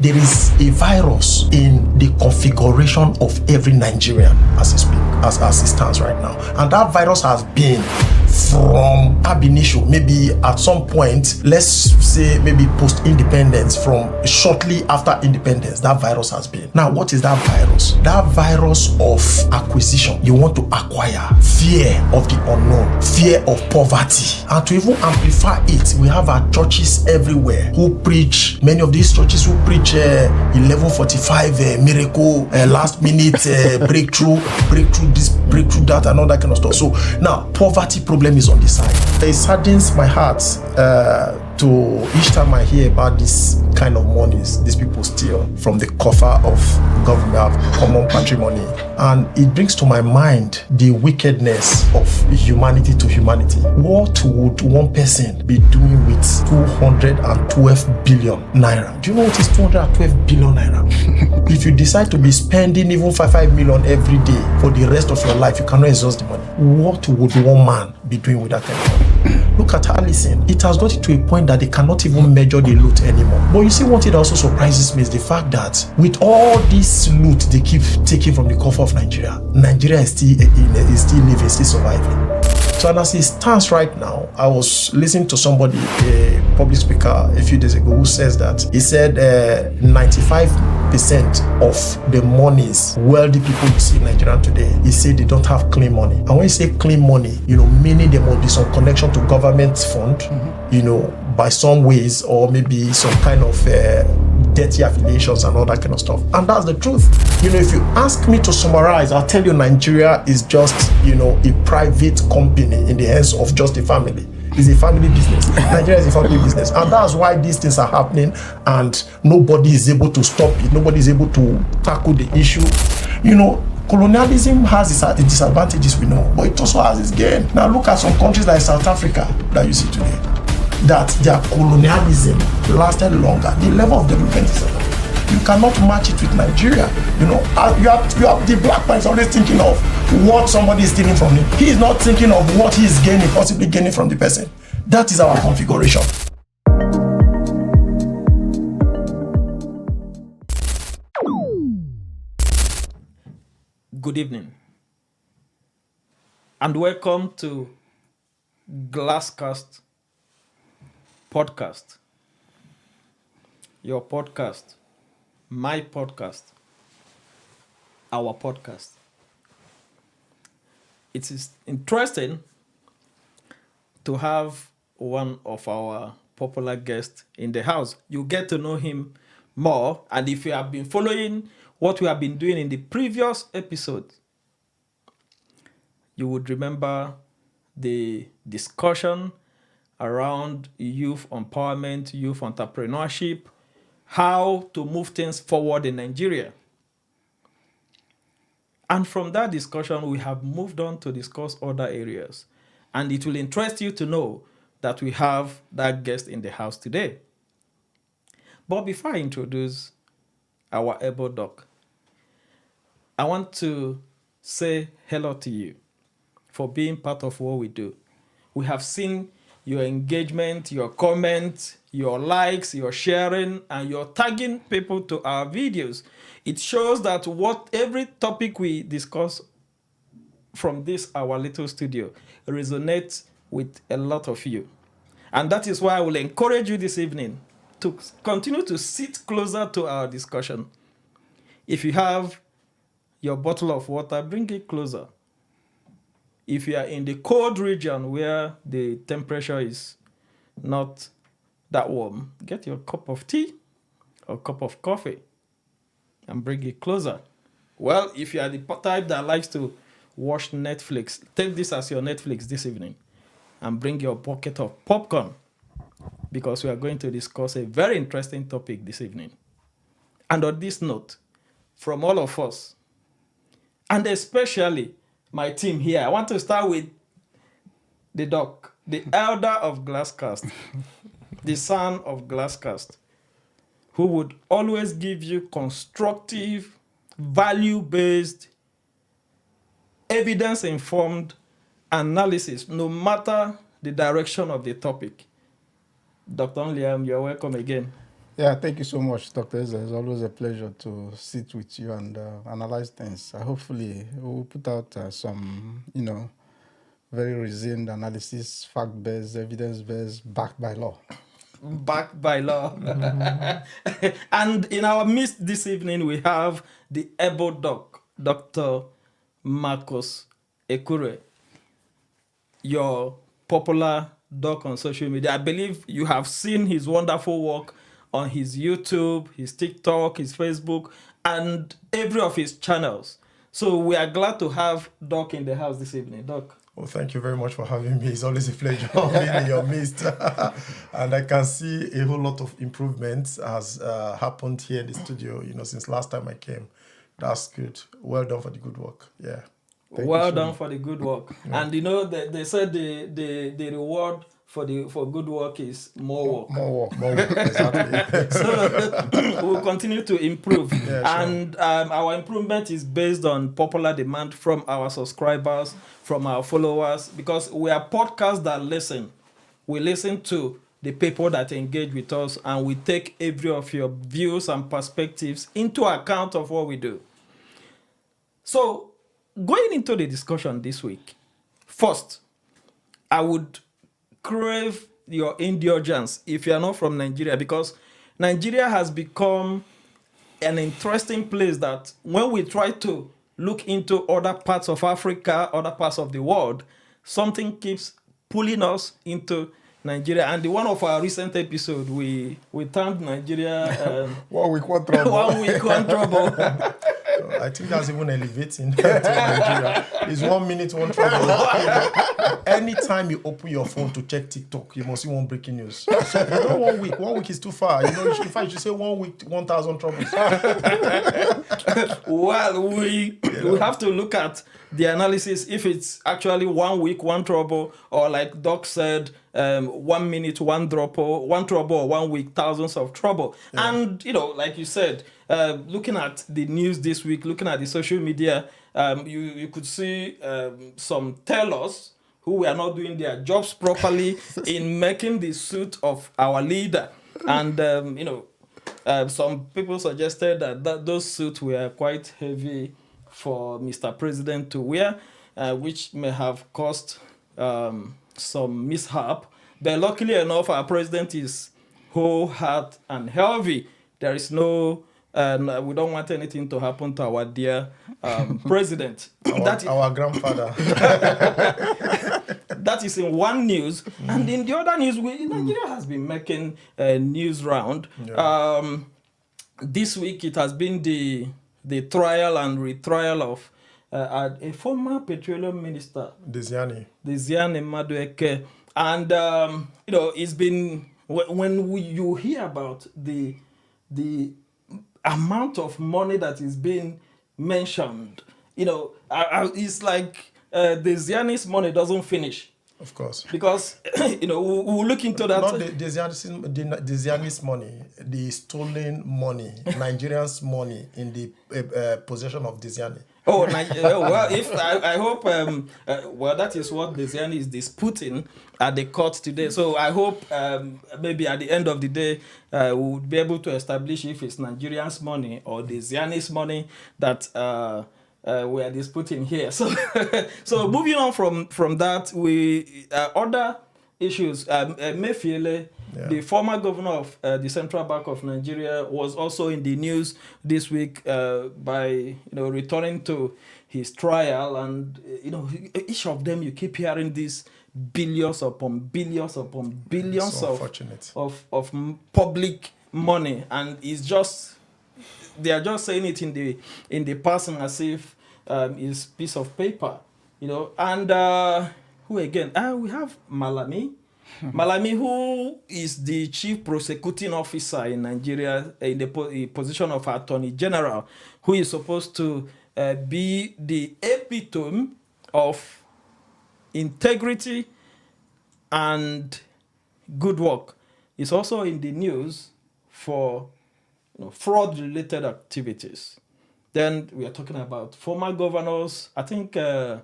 There is a virus in the configuration of every Nigerian as it stands right now. And that virus has been from ab initio, maybe at some point, let's say maybe post-independence, from shortly after independence, that virus has been. Now, what is that virus? That virus of acquisition. You want to acquire fear of the unknown, fear of poverty. And to even amplify it, we have our churches everywhere who preach, many of these churches who preach 11:45 miracle, last minute breakthrough this, breakthrough that, and all that kind of stuff. So now, poverty problem is on the side. It saddens my heart to each time I hear about this kind of monies these people steal from the coffer of government, common patrimony. And it brings to my mind the wickedness of humanity to humanity. What would one person be doing with 212 billion naira? Do you know what is 212 billion naira? If you decide to be spending even 5 million every day for the rest of your life, you cannot exhaust the money. What would one man be doing with that kind of money? Look at Allison. It has got to a point that they cannot even measure the loot anymore. But you see, what it also surprises me is the fact that with all this loot they keep taking from the coffer of Nigeria, Nigeria is still living, still surviving. So as it stands right now, I was listening to somebody, a public speaker, a few days ago, who says that he said 95% of the monies wealthy people you see in Nigeria today, he said they don't have clean money. And when you say clean money, meaning there must be some connection to government fund, by some ways, or maybe some kind of dirty affiliations and all that kind of stuff. And that's the truth. If you ask me to summarize, I'll tell you Nigeria is just, a private company in the hands of just a family. It's a family business. Nigeria is a family business. And that's why these things are happening and nobody is able to stop it. Nobody is able to tackle the issue. Colonialism has its disadvantages, we know, but it also has its gain. Now look at some countries like South Africa that you see today, that their colonialism lasted longer. The level of development is you cannot match it with Nigeria. You have the black man is always thinking of what somebody is stealing from him. He is not thinking of what he is gaining, possibly gaining from the person. That is our configuration. Good evening, and welcome to Glasscast podcast. Your podcast, my podcast, our podcast. It is interesting to have one of our popular guests in the house. You get to know him more, and if you have been following what we have been doing in the previous episode, you would remember the discussion around youth empowerment, youth entrepreneurship, how to move things forward in Nigeria. And from that discussion, we have moved on to discuss other areas. And it will interest you to know that we have that guest in the house today. But before I introduce our able doc, I want to say hello to you for being part of what we do. We have seen your engagement, your comments, your likes, your sharing, and your tagging people to our videos. It shows that every topic we discuss from this, our little studio, resonates with a lot of you. And that is why I will encourage you this evening to continue to sit closer to our discussion. If you have your bottle of water, bring it closer. If you are in the cold region where the temperature is not that warm, get your cup of tea or cup of coffee and bring it closer. Well, if you are the type that likes to watch Netflix, take this as your Netflix this evening and bring your bucket of popcorn, because we are going to discuss a very interesting topic this evening. And on this note, from all of us, and especially my team here, I want to start with the doc, the elder of Glasscast, the son of Glasscast, who would always give you constructive, value-based, evidence-informed analysis, no matter the direction of the topic. Dr. Liam, you're welcome again. Yeah, thank you so much, Dr. Ezra. It's always a pleasure to sit with you and analyze things. Hopefully, we'll put out some, very reasoned analysis, fact-based, evidence-based, backed by law. Backed by law. And in our midst this evening, we have the able doc, Dr. Marcus Ekure, your popular doc on social media. I believe you have seen his wonderful work on his YouTube, his TikTok, his Facebook, and every of his channels. So we are glad to have Doc in the house this evening. Doc. Well, thank you very much for having me. It's always a pleasure being in your midst. And I can see a whole lot of improvements has happened here in the studio, since last time I came. That's good. Well done for the good work. Yeah. Well done for the good work. Yeah. And they said the reward for good work is more work. More work, exactly. So we'll continue to improve. Yeah, sure. And our improvement is based on popular demand from our subscribers, from our followers, because we are podcasts that listen. We listen to the people that engage with us, and we take every of your views and perspectives into account of what we do. So, going into the discussion this week, first, I would crave your indulgence if you are not from Nigeria, because Nigeria has become an interesting place that when we try to look into other parts of Africa, other parts of the world, something keeps pulling us into Nigeria. And one of our recent episodes, we termed Nigeria 1 week, one trouble. 1 week, one trouble. I think that's even elevating to Nigeria. It's 1 minute, one trouble. Anytime you open your phone to check TikTok, you must see one breaking news. So 1 week. 1 week is too far. You should say 1 week, 1,000 troubles. Well, we have to look at the analysis if it's actually 1 week, one trouble, or like Doc said, 1 minute, one trouble, or 1 week, thousands of trouble. Yeah. And like you said, looking at the news this week, looking at the social media, you could see some tellers who were not doing their jobs properly in making the suit of our leader. And, some people suggested that those suits were quite heavy for Mr. President to wear, which may have caused some mishap. But luckily enough, our president is whole heart and healthy. There is no, we don't want anything to happen to our dear president. Our grandfather. That is in one news. And in the other news, Nigeria has been making a news round. Yeah. This week, it has been the trial and retrial of a former petroleum minister, Desiani Madueke. And, it's been, when you hear about the amount of money that is being mentioned, it's like the Ziani's money doesn't finish. Of course. Because, we'll look into that. Not the Ziani's money, the stolen money, Nigerians' money in the possession of Desiani. Oh, well, if I hope, that is what Desiani is disputing at the court today. So I hope maybe at the end of the day, we'll be able to establish if it's Nigerians' money or Desiani's money that we are disputing here. So, moving on from that, we other issues. Emefiele, the former governor of the Central Bank of Nigeria, was also in the news this week by returning to his trial, and each of them you keep hearing these billions upon billions upon billions so of public money, and it's just. They are just saying it in the person as if it's piece of paper, And who again? We have Malami. Malami, who is the chief prosecuting officer in Nigeria in the position of Attorney General, who is supposed to be the epitome of integrity and good work. Is also in the news for fraud-related activities. Then we are talking about former governors. I think the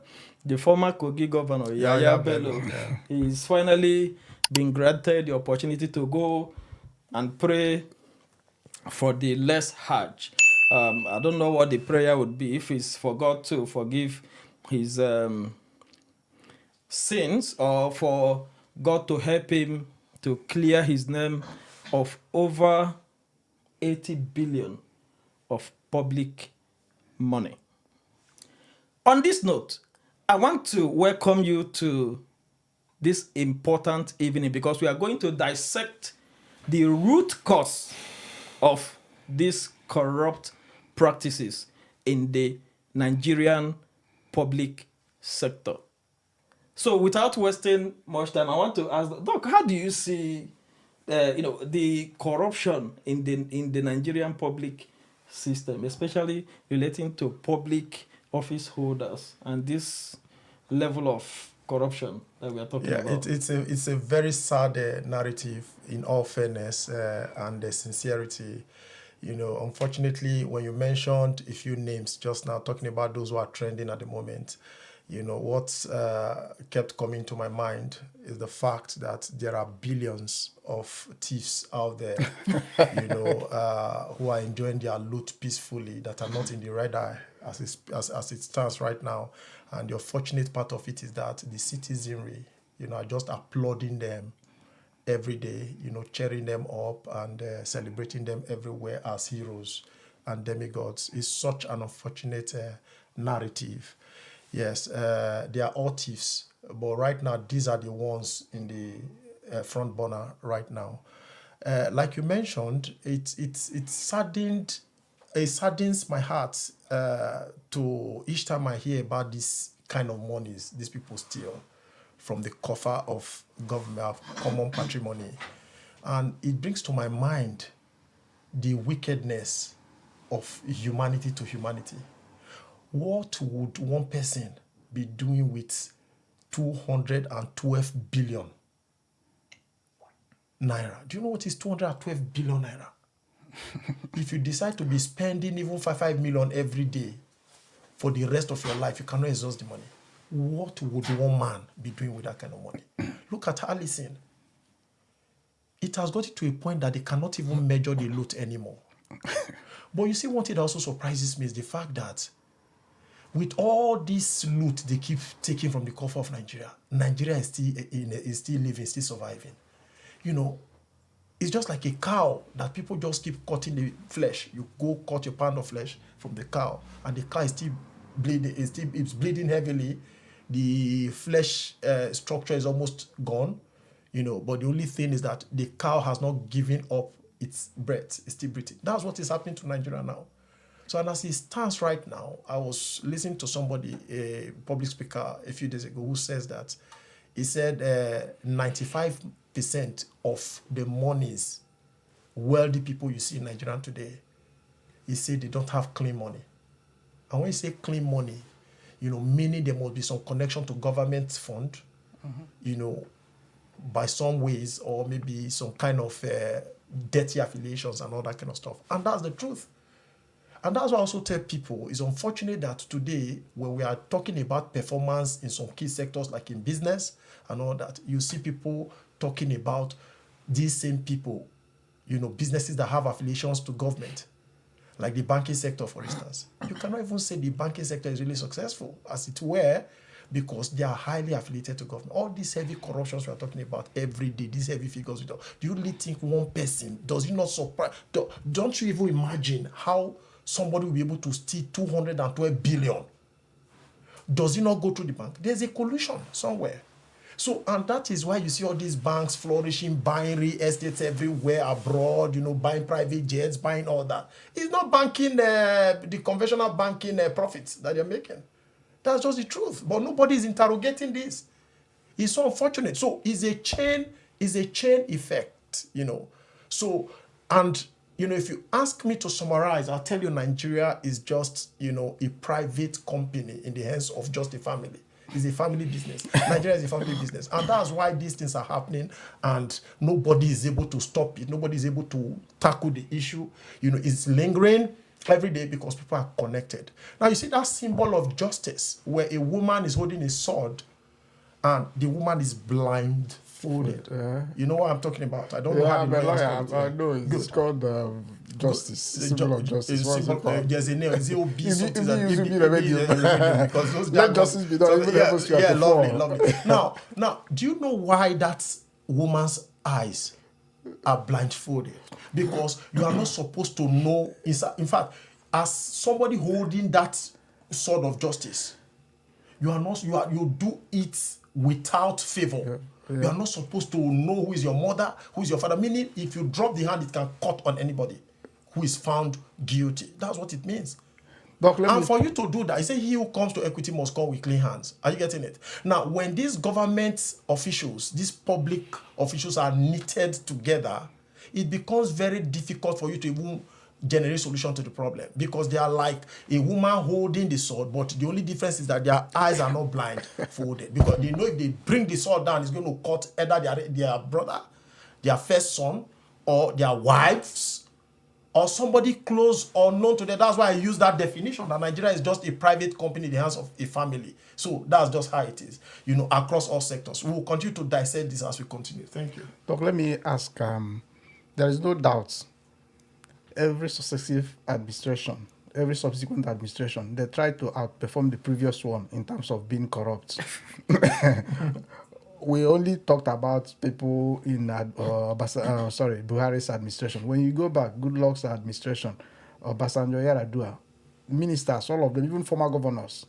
former Kogi governor, Yaya Bello, he's finally been granted the opportunity to go and pray for the less Hajj. I don't know what the prayer would be, if it's for God to forgive his sins, or for God to help him to clear his name of over 80 billion of public money. On this note, I want to welcome you to this important evening, because we are going to dissect the root cause of these corrupt practices in the Nigerian public sector. So, without wasting much time, I want to ask Doc, how do you see, the corruption in the Nigerian public system, especially relating to public office holders and this level of corruption that we are talking about? It's a very sad narrative, in all fairness and sincerity. Unfortunately, when you mentioned a few names just now, talking about those who are trending at the moment, what kept coming to my mind is the fact that there are billions of thieves out there, who are enjoying their loot peacefully, that are not in the red eye as it stands right now. And the unfortunate part of it is that the citizenry, are just applauding them every day, cheering them up and celebrating them everywhere as heroes and demigods. Is such an unfortunate narrative. Yes, they are all thieves, but right now these are the ones in the front burner right now. Like you mentioned, it saddens my heart to each time I hear about this kind of monies these people steal from the coffer of government, of common patrimony. And it brings to my mind the wickedness of humanity to humanity. What would one person be doing with 212 billion naira? Do you know what is 212 billion naira? If you decide to be spending even 5 million every day for the rest of your life, you cannot exhaust the money. What would one man be doing with that kind of money? Look at Allison. It has got to a point that they cannot even measure the loot anymore. But you see, one thing that also surprises me is the fact that with all this loot they keep taking from the coffer of Nigeria, Nigeria is still living, still surviving. It's just like a cow that people just keep cutting the flesh. You go cut a pound of flesh from the cow, and the cow is still bleeding. It's bleeding heavily. The flesh structure is almost gone, But the only thing is that the cow has not given up its breath. It's still breathing. That's what is happening to Nigeria now. So, and as it stands right now, I was listening to somebody, a public speaker, a few days ago, who says that he said 95% of the monies wealthy people you see in Nigeria today, he said they don't have clean money. And when you say clean money, meaning there must be some connection to government fund, by some ways, or maybe some kind of dirty affiliations and all that kind of stuff. And that's the truth. And that's why I also tell people, it's unfortunate that today, when we are talking about performance in some key sectors, like in business and all that, you see people talking about these same people, businesses that have affiliations to government, like the banking sector, for instance. You cannot even say the banking sector is really successful, as it were, because they are highly affiliated to government. All these heavy corruptions we are talking about every day, these heavy figures, do you really think one person, does it not surprise? Don't you even imagine how somebody will be able to steal 212 billion? Does it not go through the bank? There's a collusion somewhere. So, and that is why you see all these banks flourishing, buying real estates everywhere abroad, buying private jets, buying all that. It's not banking, the conventional banking profits that they're making. That's just the truth. But nobody is interrogating this. It's so unfortunate. So it's a chain effect, So, and, if you ask me to summarize, I'll tell you Nigeria is just, a private company in the hands of just a family. It's a family business. Nigeria is a family business. And that's why these things are happening, and nobody is able to stop it. Nobody is able to tackle the issue. It's lingering every day because people are connected. Now, you see that symbol of justice where a woman is holding a sword and the woman is blindfolded. You know what I'm talking about? I don't know Yeah, how the but lawyers lawyer, call it. I know it's Good. called justice, symbol of justice. What's it called? There's a name. Is it OB something? If That you EB, be the medium. because those Let jargons. justice be done, even yeah, Efforts yeah, lovely, 24. lovely. Now, do you know why that woman's eyes are blindfolded? Because you are not supposed to know. In fact, as somebody holding that sword of justice, you do it without favor. You are not supposed to know who is your mother, who is your father. Meaning, if you drop the hand, it can cut on anybody who is found guilty. That's what it means. Doc, And for you to do that, I say he who comes to equity must come with clean hands. Are you getting it? Now, when these government officials, these public officials are knitted together, it becomes very difficult for you to even generate solution to the problem, because they are like a woman holding the sword, but the only difference is that their eyes are not blindfolded, because they know if they bring the sword down, it's going to cut either their brother, their first son, or their wives, or somebody close or known to them. That's why I use that definition that Nigeria is just a private company in the hands of a family. So that's just how it is, across all sectors. We will continue to dissect this as we continue. Thank you. Doc, let me ask. There is no doubt every successive administration, every subsequent administration, they try to outperform the previous one in terms of being corrupt. We only talked about people in Buhari's administration. When you go back, Goodluck's administration, Obasanjo, Yar'Adua, ministers, all of them, even former governors,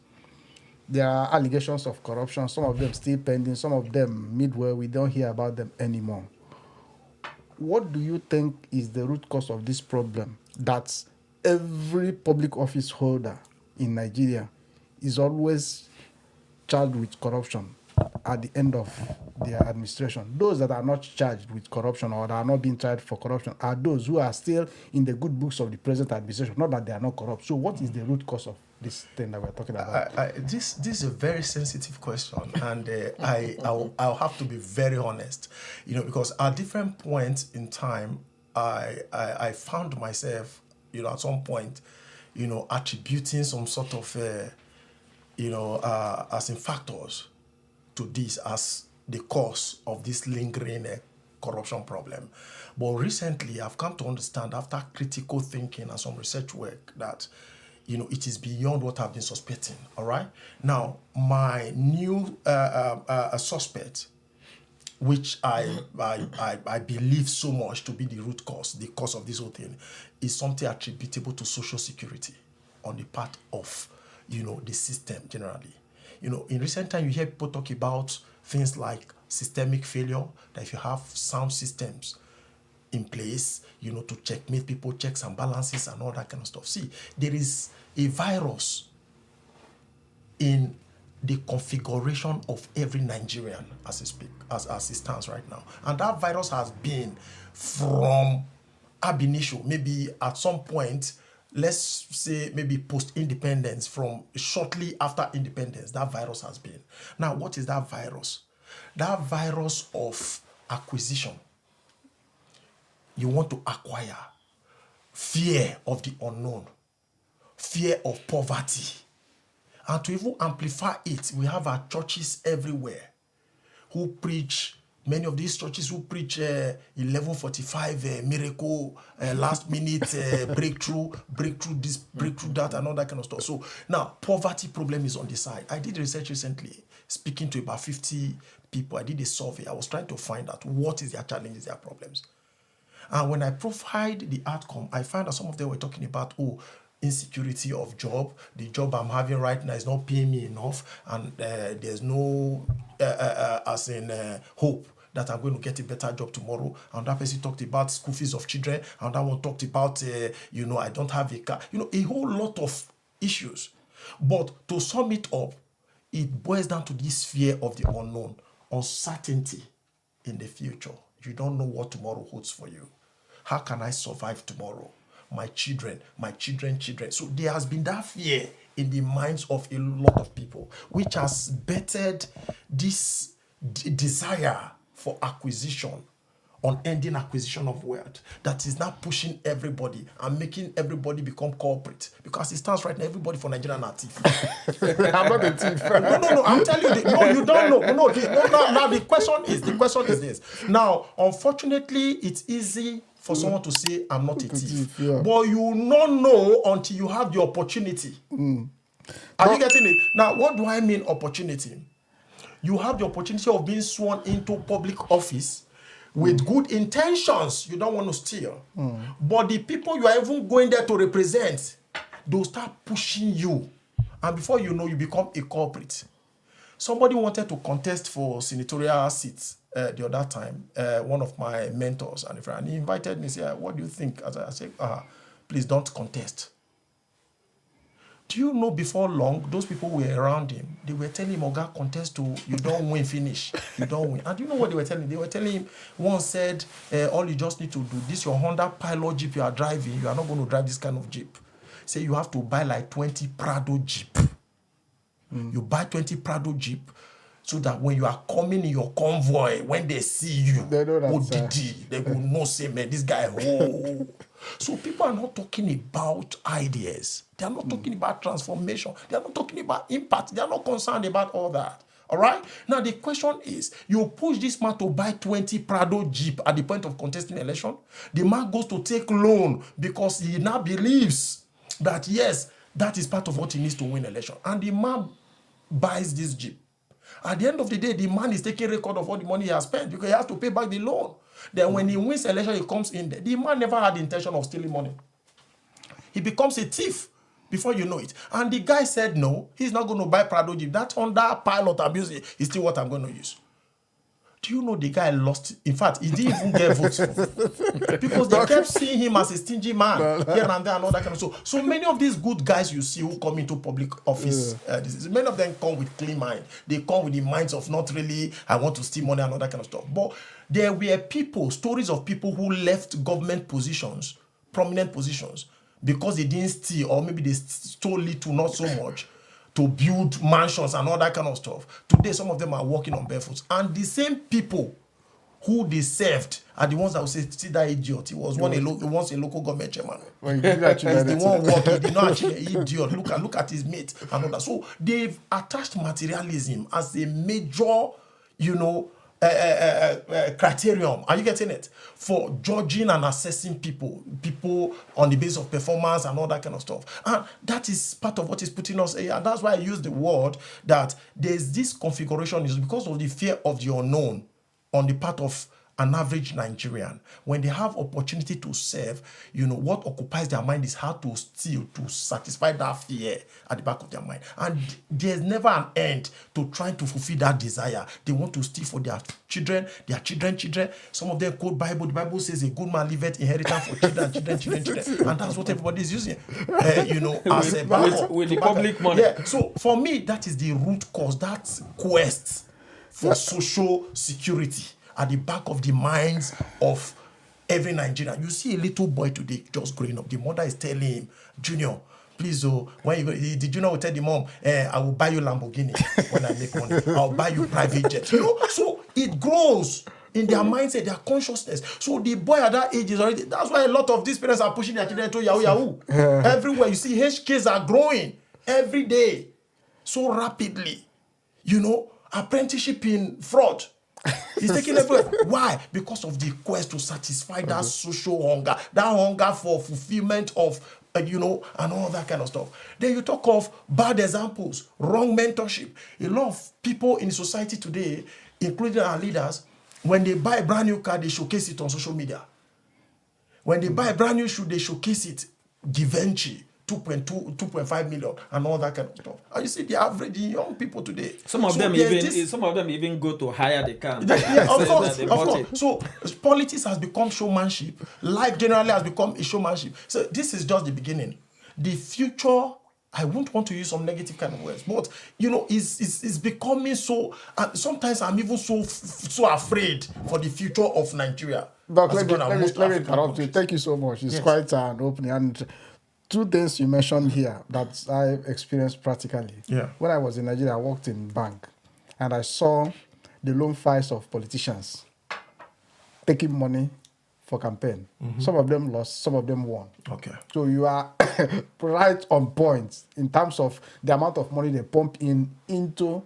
there are allegations of corruption. Some of them still pending. Some of them midway. We don't hear about them anymore. What do you think is the root cause of this problem that every public office holder in Nigeria is always charged with corruption at the end of their administration? Those that are not charged with corruption or that are not being tried for corruption are those who are still in the good books of the present administration, not that they are not corrupt. So what is the root cause of this thing that we're talking about? This is a very sensitive question, and I'll have to be very honest, because at different points in time, I found myself, at some point, attributing some sort of, as in factors to this as the cause of this lingering corruption problem. But recently, I've come to understand, after critical thinking and some research work, that it is beyond what I've been suspecting. All right. Now, my new suspect, which I believe so much to be the root cause, the cause of this whole thing, is something attributable to social security on the part of the system generally. In recent time, you hear people talk about things like systemic failure, that if you have sound systems in place, to checkmate people, checks and balances and all that kind of stuff. See, there is a virus in the configuration of every Nigerian as it stands right now. And that virus has been from ab initio, maybe at some point, let's say maybe post-independence, from shortly after independence, that virus has been. Now, what is that virus? That virus of acquisition. You want to acquire fear of the unknown, fear of poverty. And to even amplify it, we have our churches everywhere who preach, many of these churches who preach 11:45 miracle, last minute breakthrough this, breakthrough that, and all that kind of stuff. So now, poverty problem is on the side. I did research recently, speaking to about 50 people. I did a survey. I was trying to find out what is their challenges, their problems. And when I profiled the outcome, I found that some of them were talking about, insecurity of job. The job I'm having right now is not paying me enough, and there's no, hope that I'm going to get a better job tomorrow. And that person talked about school fees of children, and that one talked about, I don't have a car. A whole lot of issues. But to sum it up, it boils down to this fear of the unknown, uncertainty in the future. You don't know what tomorrow holds for you. How can I survive tomorrow? My children, children. So there has been that fear in the minds of a lot of people, which has bettered this desire for acquisition unending acquisition of wealth that is now pushing everybody and making everybody become corporate. Because it stands right now, everybody for Nigeria are thief. I'm not a thief. No, I'm telling you, no, you don't know. Now the question is this. Now, unfortunately, it's easy for someone to say, I'm not a thief. Yeah. But you not know until you have the opportunity. Are you getting it? Now, what do I mean opportunity? You have the opportunity of being sworn into public office with good intentions. You don't want to steal. But the people you are even going there to represent, they'll start pushing you. And before you know, you become a culprit. Somebody wanted to contest for senatorial seats the other time, one of my mentors and a friend, and he invited me, said, what do you think? As I said, please don't contest. Do you know before long, those people were around him, they were telling him, Oga, contest to, you don't win, finish. You don't win. And do you know what they were telling him? They were telling him, one said, all you just need to do, this your Honda Pilot Jeep you are driving, you are not going to drive this kind of Jeep. Say you have to buy like 20 Prado Jeep. You buy 20 Prado Jeep, so that when you are coming in your convoy, when they see you, they know that, they will know, say, man, this guy, oh. So people are not talking about ideas. They are not talking about transformation. They are not talking about impact. They are not concerned about all that. All right? Now, the question is, you push this man to buy 20 Prado Jeep at the point of contesting election. The man goes to take loan because he now believes that, yes, that is part of what he needs to win election. And the man buys this Jeep. At the end of the day, the man is taking record of all the money he has spent because he has to pay back the loan. Then when he wins election, he comes in there. The man never had the intention of stealing money. He becomes a thief before you know it. And the guy said, no, he's not going to buy Prado Jeep. That Honda Pilot abuse is still what I'm going to use. Do you know the guy lost? In fact, he didn't even get votes because they kept seeing him as a stingy man here and there and all that kind of stuff. So many of these good guys you see who come into public office, many of them come with clean mind. They come with the minds of not really, I want to steal money and all that kind of stuff. But there were people, stories of people who left government positions, prominent positions, because they didn't steal, or maybe they stole little, not so much, to build mansions and all that kind of stuff. Today, some of them are walking on barefoot. And the same people who they served are the ones that will say, see that idiot. He was once a local government chairman. Well, he's the one working. He did not actually an idiot. Look at his mate and all that. So they've attached materialism as a major, criterion. Are you getting it? For judging and assessing people on the basis of performance and all that kind of stuff. And that is part of what is putting us here. And that's why I use the word that there's this configuration is because of the fear of the unknown on the part of an average Nigerian. When they have opportunity to serve, what occupies their mind is how to steal, to satisfy that fear at the back of their mind. And there's never an end to trying to fulfill that desire. They want to steal for their children, their children. Some of them quote Bible. The Bible says a good man leaveth inheritance for children. And that's what everybody is using, as a backup. With the public money. Yeah. So for me, that is the root cause. That quest for social security at the back of the minds of every Nigerian. You see a little boy today just growing up. The mother is telling him, Junior, please, when you go, the junior will tell the mom, I will buy you Lamborghini when I make money. I'll buy you private jet. So it grows in their mindset, their consciousness. So the boy at that age is already, that's why a lot of these parents are pushing their children to Yahoo. Everywhere you see HKs are growing every day so rapidly. Apprenticeship in fraud. It's taking everywhere. Why? Because of the quest to satisfy that social hunger, that hunger for fulfillment of, and all that kind of stuff. Then you talk of bad examples, wrong mentorship. A lot of people in society today, including our leaders, when they buy a brand new car, they showcase it on social media. When they buy a brand new shoe, they showcase it. Givenchy, 2.5 million, and all that kind of stuff. And you see the average young people today. Some of them even go to hire the car. Of course. So politics has become showmanship. Life generally has become a showmanship. So this is just the beginning. The future, I won't want to use some negative kind of words, but is becoming so. Sometimes I'm even so afraid for the future of Nigeria. Doc, let me interrupt you. Thank you so much. It's quite an opening. And two things you mentioned here that I experienced practically. Yeah. When I was in Nigeria, I worked in bank, and I saw the loan files of politicians. taking money for campaign. Some of them lost, some of them won. Okay. So you are right on point in terms of the amount of money they pump into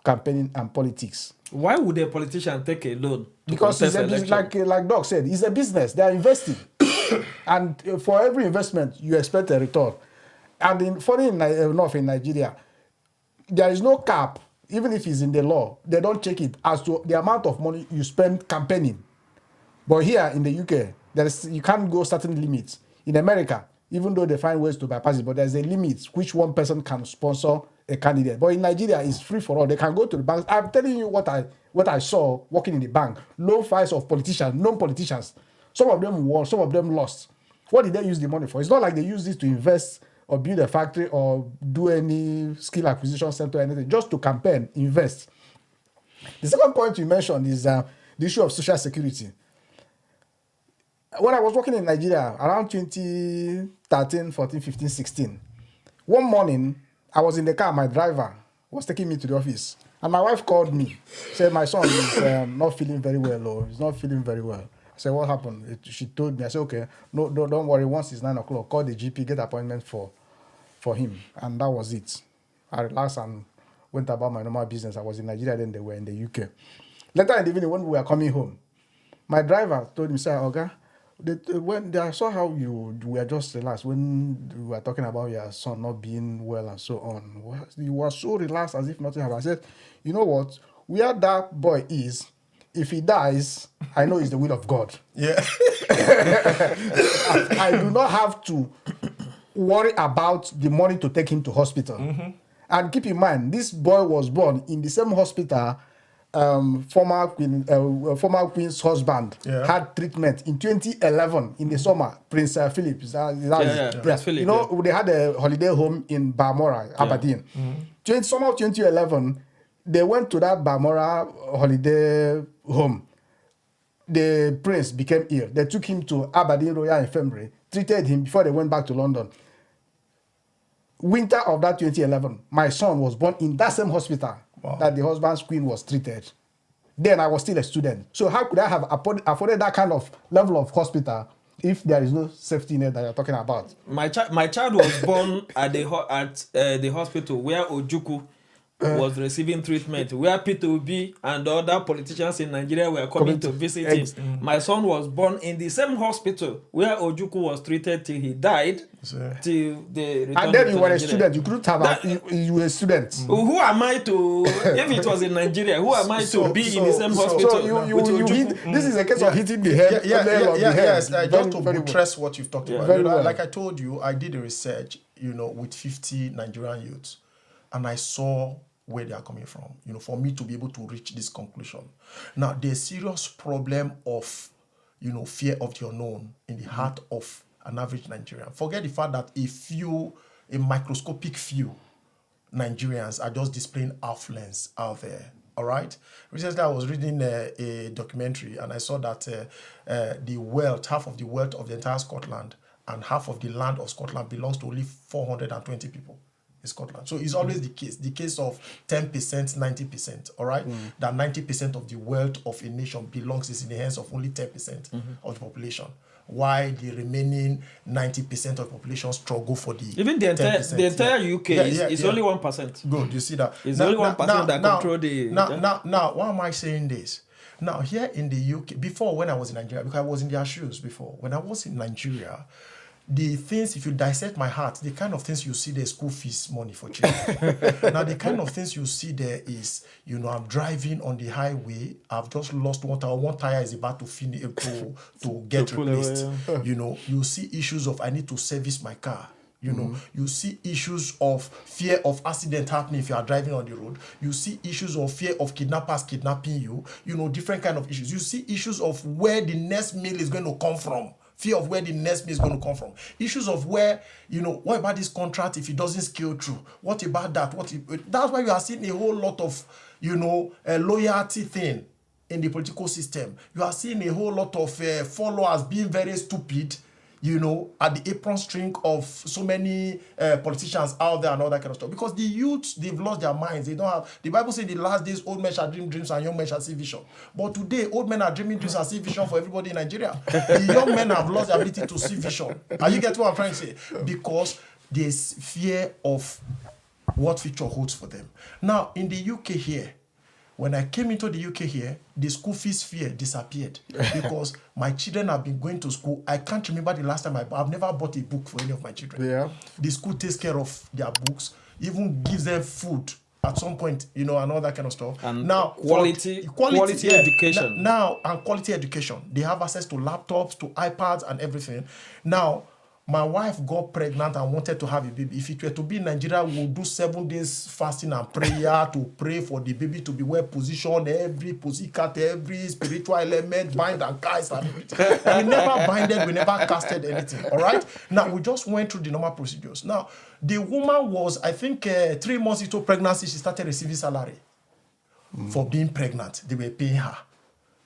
campaigning and politics. Why would a politician take a loan to Because it's contest a business, election? like Doc said, it's a business. They are investing. And for every investment, you expect a return. And funny enough, in Nigeria, there is no cap, even if it's in the law. They don't check it as to the amount of money you spend campaigning. But here in the UK, you can't go certain limits. In America, even though they find ways to bypass it, but there's a limit which one person can sponsor a candidate. But in Nigeria, it's free for all. They can go to the banks. I'm telling you what I saw working in the bank. Low files of politicians, known politicians. Some of them won, some of them lost. What did they use the money for? It's not like they use this to invest or build a factory or do any skill acquisition center or anything. Just to campaign, invest. The second point you mentioned is the issue of social security. When I was working in Nigeria around 2013, 14, 15, 16, one morning I was in the car, my driver was taking me to the office, and my wife called me, said my son is not feeling very well, or he's not feeling very well. I said, what happened? She told me. I said, okay, no, don't worry, once it's 9 o'clock, call the GP, get appointment for him. And that was it. I relaxed and went about my normal business. I was in Nigeria, then they were in the UK. Later in the evening, when we were coming home, my driver told me, sir, Oga, when I saw how you were just relaxed when you were talking about your son not being well and so on. You were so relaxed as if nothing happened. I said, you know what? Where that boy is, if he dies, I know it's the will of God. Yeah. I do not have to worry about the money to take him to hospital. And keep in mind, this boy was born in the same hospital former queen's husband had treatment in 2011 in the summer. Prince Philip, Prince Philip. You know, they had a holiday home in Balmoral, Aberdeen. Summer of 2011, they went to that Balmoral holiday home. The prince became ill. They took him to Aberdeen Royal Infirmary, treated him before they went back to London. Winter of that 2011, my son was born in that same hospital that the husband's queen was treated. Then I was still a student. So how could I have afforded that kind of level of hospital if there is no safety net that you're talking about? My child was born at the hospital where Ojukwu was receiving treatment, where P2B and other politicians in Nigeria were coming to visit him. My son was born in the same hospital where Ojukwu was treated till he died, till the return. And then you were Nigeria. a student. You couldn't have you were a student. Who am I to, if it was in Nigeria, who am I to be in the same hospital? So you this is a case of hitting the head. Yes. Just to buttress what you've talked about. Very well. Like I told you, I did a research, with 50 Nigerian youths, and I saw where they are coming from, for me to be able to reach this conclusion. Now, there's serious problem of, fear of the unknown in the heart of an average Nigerian. Forget the fact that a microscopic few Nigerians are just displaying affluence out there. All right. Recently, I was reading a documentary, and I saw that half of the wealth of the entire Scotland and half of the land of Scotland belongs to only 420 people. Scotland. So it's always the case of 10%, 90%, all right? That 90% of the wealth of a nation is in the hands of only 10% of the population. Why the remaining 90% of the population struggle for the even the entire UK is only 1%. Good, you see that. It's only 1% that control the... Now, why am I saying this? Now, here in the UK, before when I was in Nigeria, because I was in their shoes before, when I was in Nigeria, the things, if you dissect my heart, the kind of things you see there is school fees money for children. Now, the kind of things you see there is, I'm driving on the highway, I've just lost one tire is about to finish to get replaced. You see issues of I need to service my car. You see issues of fear of accident happening if you are driving on the road. You see issues of fear of kidnappers kidnapping you. Different kind of issues. You see issues of where the next meal is going to come from. Fear of where the next meal is going to come from. Issues of where, what about this contract if it doesn't scale through? What about that? That's why you are seeing a whole lot of, a loyalty thing in the political system. You are seeing a whole lot of followers being very stupid, at the apron string of so many politicians out there and all that kind of stuff. Because the youth, they've lost their minds. They don't have. The Bible says, the last days, old men shall dream dreams and young men shall see vision. But today, old men are dreaming dreams and see vision for everybody in Nigeria. The young men have lost the ability to see vision. Are you getting what I'm trying to say? Because there's fear of what future holds for them. Now, in the UK here, when I came into the UK here, the school fees fear disappeared because my children have been going to school. I can't remember the last time I've never bought a book for any of my children. Yeah. The school takes care of their books, even gives them food at some point, and all that kind of stuff. And now, quality education. Now, and quality education. They have access to laptops, to iPads, and everything. Now, my wife got pregnant and wanted to have a baby. If it were to be in Nigeria, we would do 7 days fasting and prayer to pray for the baby to be well positioned, every pussycat, every spiritual element, bind and cast and everything. We never binded, we never casted anything, all right? Now, we just went through the normal procedures. Now, the woman was, I think, 3 months into pregnancy, she started receiving salary for being pregnant. They were paying her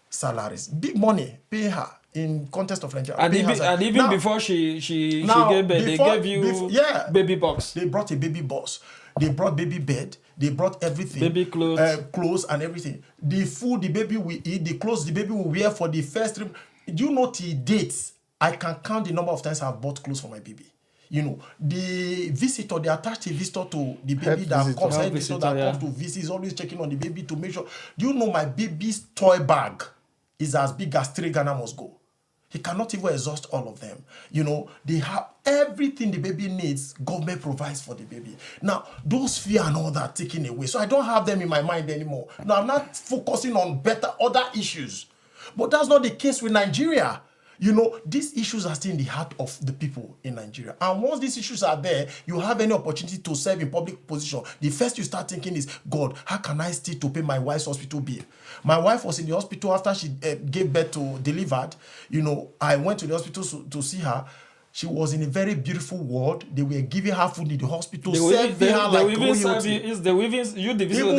salaries. Big money, paying her. In context of Nigeria. And even now, before she gave birth, they gave you baby box. They brought a baby box. They brought baby bed. They brought everything. Baby clothes. Clothes and everything. The food the baby will eat, the clothes the baby will wear for the first trip. Do you know till dates? I can count the number of times I've bought clothes for my baby. The visitor, they attach a visitor to the baby that comes to visit, is always checking on the baby to make sure. Do you know my baby's toy bag is as big as 3 Ghana must go? He cannot even exhaust all of them. They have everything the baby needs, government provides for the baby. Now, those fear and all that taken away. So I don't have them in my mind anymore. Now, I'm not focusing on other issues. But that's not the case with Nigeria. These issues are still in the heart of the people in Nigeria. And once these issues are there, you have any opportunity to serve in public position, the first you start thinking is, God, how can I still to pay my wife's hospital bill? My wife was in the hospital after she gave birth to delivered. I went to the hospital to see her. She was in a very beautiful ward. They were giving her food in the hospital, serving her like royalty. They even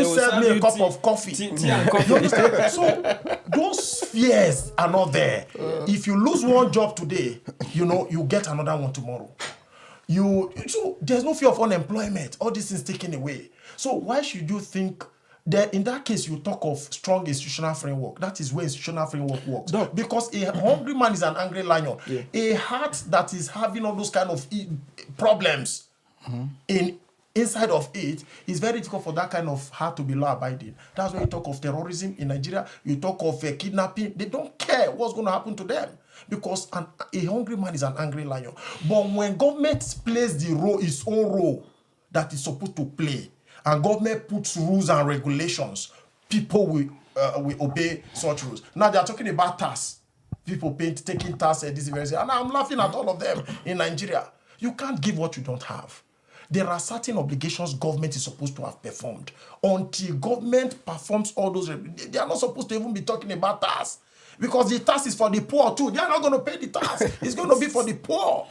serve me a cup of coffee. Tea and coffee. So those fears are not there. If you lose one job today, you get another one tomorrow. So there's no fear of unemployment. All these things taken away. So why should you think that in that case you talk of strong institutional framework? That is where institutional framework works. No. Because a hungry man is an angry lion. Yeah. A heart that is having all those kind of problems inside of it is very difficult for that kind of heart to be law-abiding. That's when you talk of terrorism in Nigeria. You talk of kidnapping. They don't care what's going to happen to them. Because a hungry man is an angry lion. But when government plays its own role that it's supposed to play, and government puts rules and regulations, people will obey such rules. Now they are talking about tax. People taking tax and and I'm laughing at all of them in Nigeria. You can't give what you don't have. There are certain obligations government is supposed to have performed. Until government performs all those, they are not supposed to even be talking about tax. Because the tax is for the poor too. They are not going to pay the tax. It's going to be for the poor,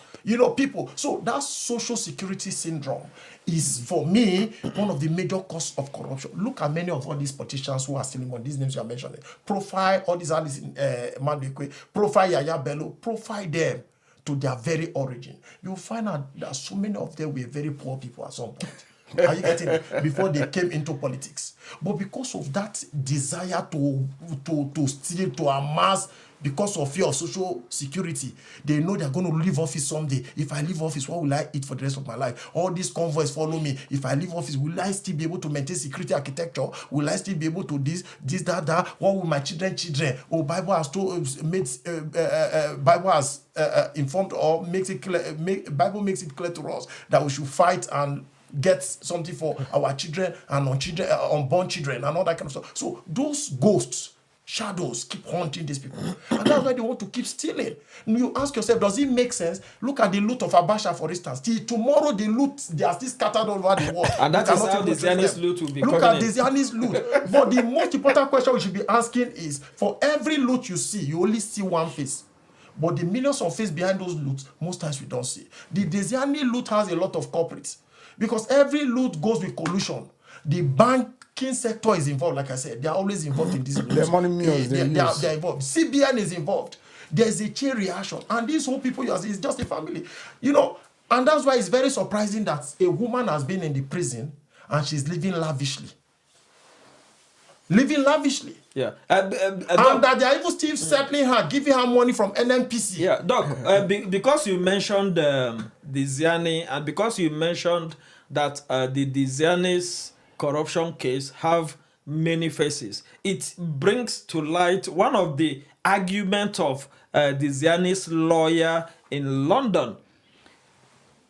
people. So that social security syndrome is, for me, one of the major causes of corruption. Look at many of all these politicians who are stealing money. These names you are mentioning. Profile all these Ekure, profile Yaya Bello, profile them to their very origin. You'll find out that so many of them were very poor people at some point. Are you getting it? Before they came into politics. But because of that desire to steal, to amass, because of fear of social security, they know they're going to leave office someday. If I leave office, what will I eat for the rest of my life? All these convoys follow me. If I leave office, will I still be able to maintain security architecture? Will I still be able to that? What will my children? Oh, Bible has Bible has informed or makes it clear. Bible makes it clear to us that we should fight and get something for our children and unborn children and all that kind of stuff. So those ghosts, shadows keep haunting these people. And that's why they want to keep stealing. And you ask yourself, does it make sense? Look at the loot of Abasha, for instance. Till tomorrow, the loot, they are still scattered all over the world. And that is how the Zionist loot will be. Look at the Zionist loot. But the most important question we should be asking is, for every loot you see, you only see one face. But the millions of faces behind those loots, most times we don't see. The Zionist loot has a lot of culprits. Because every loot goes with collusion. The banking sector is involved, like I said. They are always involved in this. The money mills, they are involved. CBN is involved. there's a chain reaction. And these whole people you are seeing is just a family. You know, and that's why it's very surprising that a woman has been in the prison and she's living lavishly. Living lavishly. Yeah. And that they are even still settling her, giving her money from NNPC. Yeah, Doc, because you mentioned the Ziani, and because you mentioned that the Ziani's corruption case have many faces, it brings to light one of the arguments of the Ziani's lawyer in London.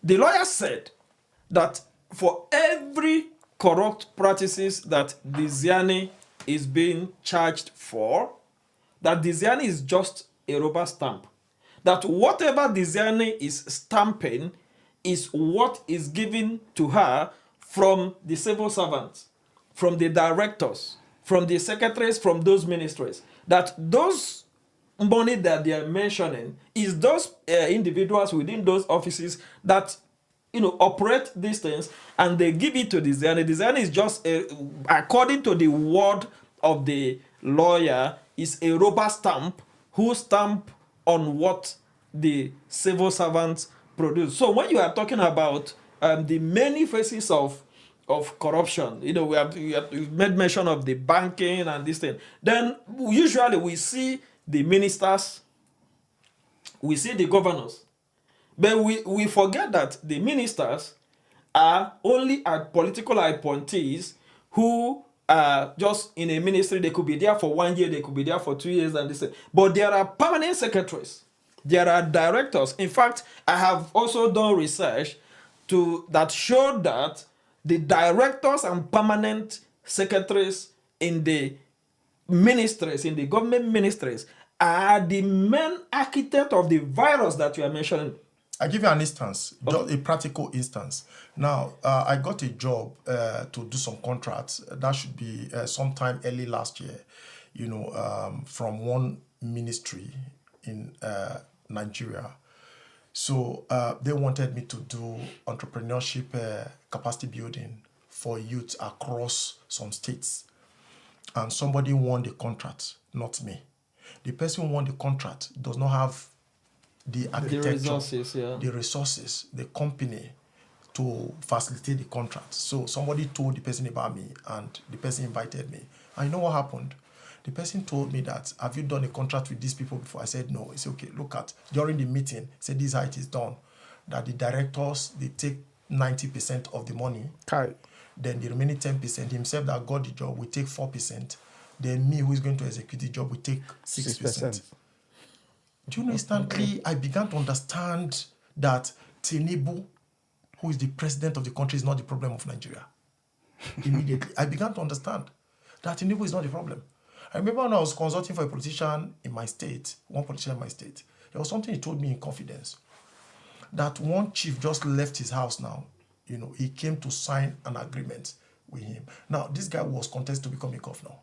The lawyer said that for every corrupt practices that the Ziani is being charged for, that the Ziani is just a rubber stamp. That whatever the Ziani is stamping is what is given to her from the civil servants, from the directors, from the secretaries, from those ministries. That those money that they are mentioning is those individuals within those offices that operate these things, and they give it to the Ziani. The Ziani is just, according to the word of the lawyer, is a rubber stamp who stamp on what the civil servants produce. So when you are talking about the many faces of corruption, we've made mention of the banking and this thing. Then usually we see the ministers, we see the governors, but we forget that the ministers are only political appointees who are just in a ministry. They could be there for 1 year, they could be there for 2 years, and this. But there are permanent secretaries, there are directors. In fact, I have also done research that showed that the directors and permanent secretaries in the ministries, in the government ministries, are the main architect of the virus that you are mentioning. I give you an instance, a practical instance. Now, I got a job to do some contracts. That should be sometime early last year, from one ministry in Nigeria. So they wanted me to do entrepreneurship capacity building for youth across some states. And somebody won the contract, not me. The person who won the contract does not have the architecture, the resources, the company to facilitate the contract. So somebody told the person about me, and the person invited me. And you know what happened? The person told me that, have you done a contract with these people before? I said, no. He said, okay, look at, during the meeting, he said, this is how it is done. That the directors, they take 90% of the money. Okay. Then the remaining 10%, himself that got the job, will take 4%. Then me, who is going to execute the job, will take 6%. Do you know, instantly, I began to understand that Tinubu, who is the president of the country, is not the problem of Nigeria. Immediately, I began to understand that Tinubu is not the problem. I remember when I was consulting for a politician in my state, one politician in my state, there was something he told me in confidence, that one chief just left his house now. He came to sign an agreement with him. Now, this guy was contested to become a governor.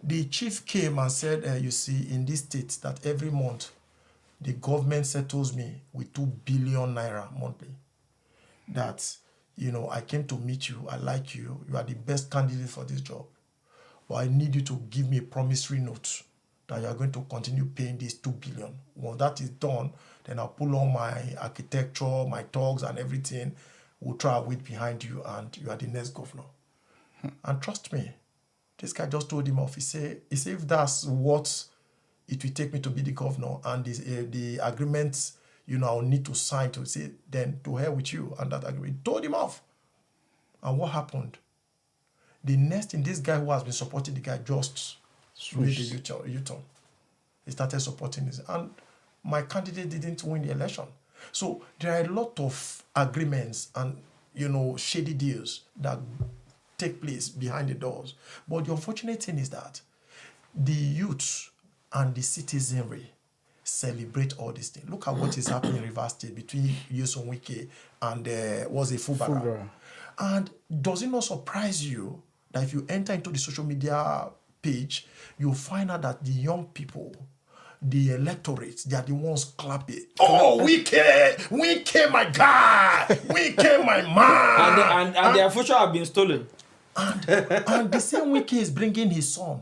The chief came and said, you see, in this state, that every month, the government settles me with 2 billion naira monthly. That, I came to meet you, I like you, you are the best candidate for this job. But I need you to give me a promissory note that you are going to continue paying this 2 billion. Once that is done, then I'll pull on my architecture, my talks and everything. We'll try and wait behind you, and you are the next governor. And trust me, this guy just told him off. He said, if that's what it will take me to be the governor, and the agreements, I'll need to sign to say, then to hell with you. And that agreement told him off. And what happened? The next thing, this guy who has been supporting the guy just made the U-turn. He started supporting this. And my candidate didn't win the election. So there are a lot of agreements and, shady deals that take place behind the doors. But the unfortunate thing is that the youth and the citizenry celebrate all these things. Look at what is happening in Rivers State between Nyesom Wike and Fubara. And does it not surprise you that if you enter into the social media page, you'll find out that the young people, the electorate, they are the ones clapping. Oh, Wike, my guy! Wike, my man! And their future have been stolen. And the same Wike is bringing his son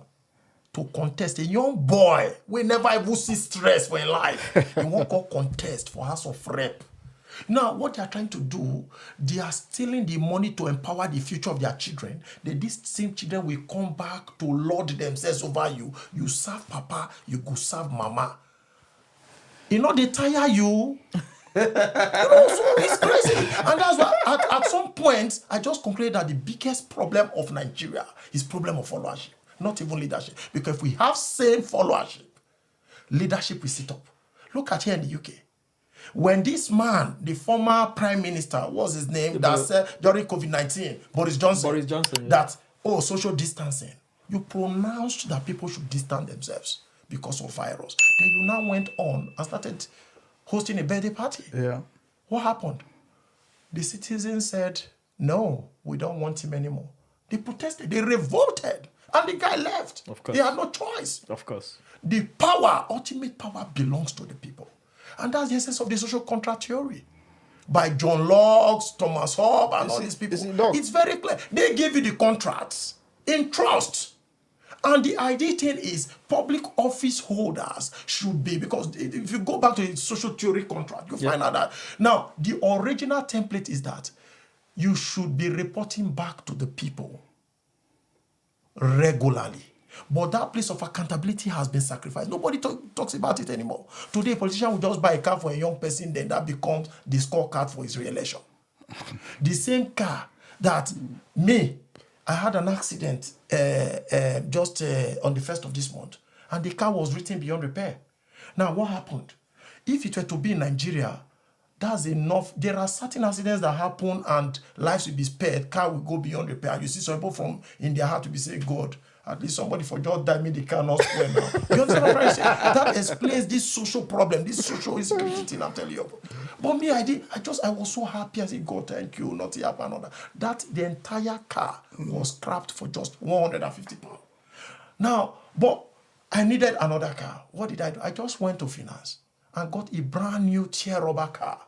to contest, a young boy we never even see stress for in life. He won't go contest for House of Rep. Now, what they are trying to do, they are stealing the money to empower the future of their children. These same children will come back to lord themselves over you. You serve papa, you go serve mama. You know, they tire you. So it's crazy. And that's why at some point, I just concluded that the biggest problem of Nigeria is problem of followership, not even leadership. Because if we have same followership, leadership will sit up. Look at here in the UK. When this man, the former prime minister, what's his name, that said during COVID-19, Boris Johnson, yeah. that, social distancing, you pronounced that people should distance themselves because of virus. Then you now went on and started hosting a birthday party. Yeah. What happened? The citizens said, no, we don't want him anymore. They protested, they revolted, and the guy left. Of course. They had no choice. Of course. The power, ultimate power, belongs to the people. And that's the essence of the social contract theory. By John Locke, Thomas Hobbes, and all these people. It's very clear. They give you the contracts in trust. And the idea thing is public office holders should be, because if you go back to the social theory contract, you find out that. Now, the original template is that you should be reporting back to the people regularly. But that place of accountability has been sacrificed. Nobody talks about it anymore. Today, a politician will just buy a car for a young person, then that becomes the scorecard for his re-election. The same car that I had an accident just on the 1st of this month, and the car was written beyond repair. Now, what happened? If it were to be in Nigeria, that's enough. There are certain accidents that happen and lives will be spared, car will go beyond repair. You see some people from in their heart to be saying, God, at least somebody for just died, made the car not square now. You understand what I'm trying to say? That explains this social problem, this social insecurity thing I'm telling you. But me, I was so happy. I said, God, thank you, nothing happened, another. That the entire car was scrapped for just 150 pounds. Now, but I needed another car. What did I do? I just went to finance and got a brand new tear rubber car.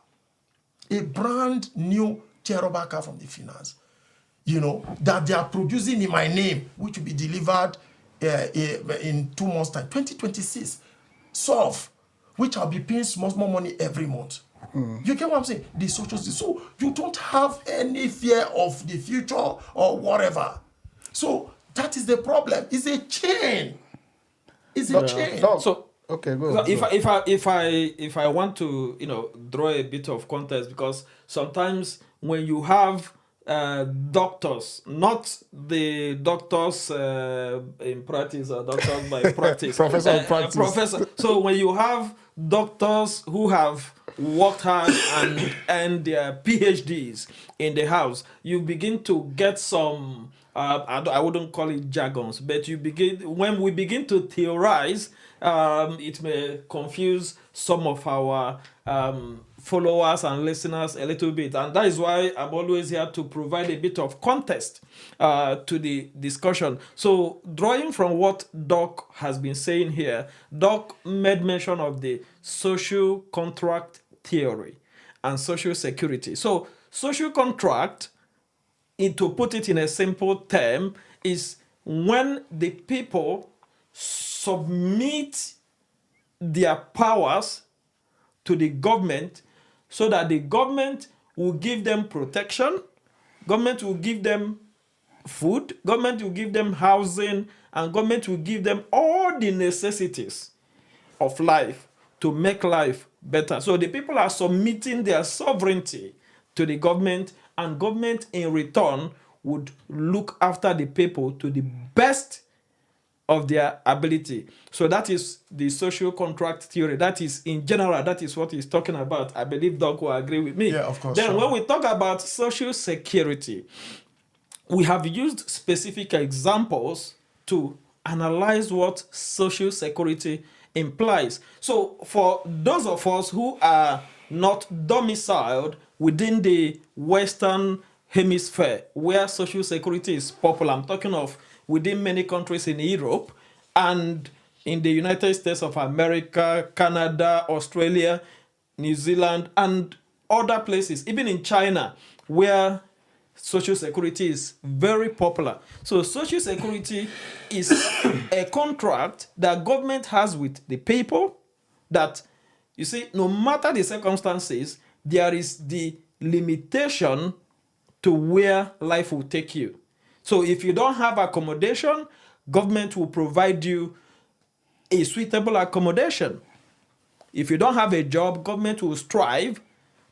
A brand new tear rubber car from the finance. That they are producing in my name, which will be delivered in 2 months' time. 2026. Solve, which I'll be paying small money every month. You get what I'm saying? The social, so you don't have any fear of the future or whatever. So that is the problem. It's a chain. It's a chain. So okay, go. If I want to draw a bit of context, because sometimes when you have doctors, not the doctors in practice or doctors by practice. Professor in practice. Professor. So when you have doctors who have worked hard and earned their PhDs in the house, you begin to get some, I wouldn't call it jargons, but when we begin to theorize, it may confuse some of our followers and listeners a little bit, and that is why I'm always here to provide a bit of context to the discussion. So drawing from what Doc has been saying here, Doc made mention of the social contract theory and social security. So social contract, to put it in a simple term, is when the people submit their powers to the government so that the government will give them protection, government will give them food, government will give them housing, and government will give them all the necessities of life to make life better. So the people are submitting their sovereignty to the government, and government in return would look after the people to the best of their ability. So that is the social contract theory. That is, in general, that is what he's talking about. I believe Doc will agree with me. Yeah, of course. Then when we talk about social security, we have used specific examples to analyze what social security implies. So for those of us who are not domiciled within the Western Hemisphere, where social security is popular, I'm talking of within many countries in Europe and in the United States of America, Canada, Australia, New Zealand, and other places, even in China, where Social security is very popular. So social security is a contract that government has with the people that, you see, no matter the circumstances, there is the limitation to where life will take you. So if you don't have accommodation, government will provide you a suitable accommodation. If you don't have a job, government will strive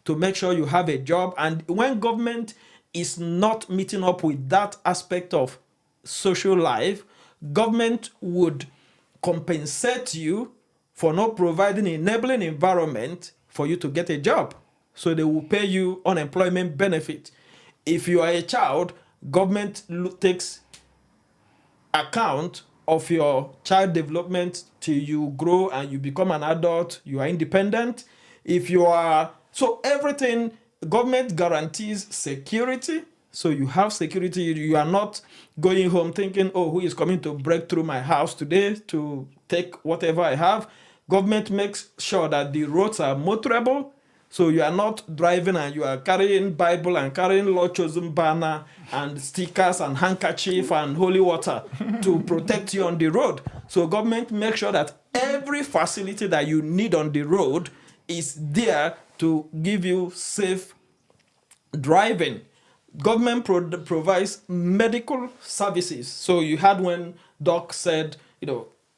to make sure you have a job. And when government is not meeting up with that aspect of social life, government would compensate you for not providing an enabling environment for you to get a job. So they will pay you unemployment benefit. If you are a child, government takes account of your child development till you grow and you become an adult, you are independent. If you are, so everything, government guarantees security. So you have security. You are not going home thinking, oh, who is coming to break through my house today to take whatever I have. Government makes sure that the roads are motorable. So you are not driving and you are carrying Bible and carrying Lord Chosen banner and stickers and handkerchief and holy water to protect you on the road. So government makes sure that every facility that you need on the road is there to give you safe driving. Government provides medical services. So you had when Doc said,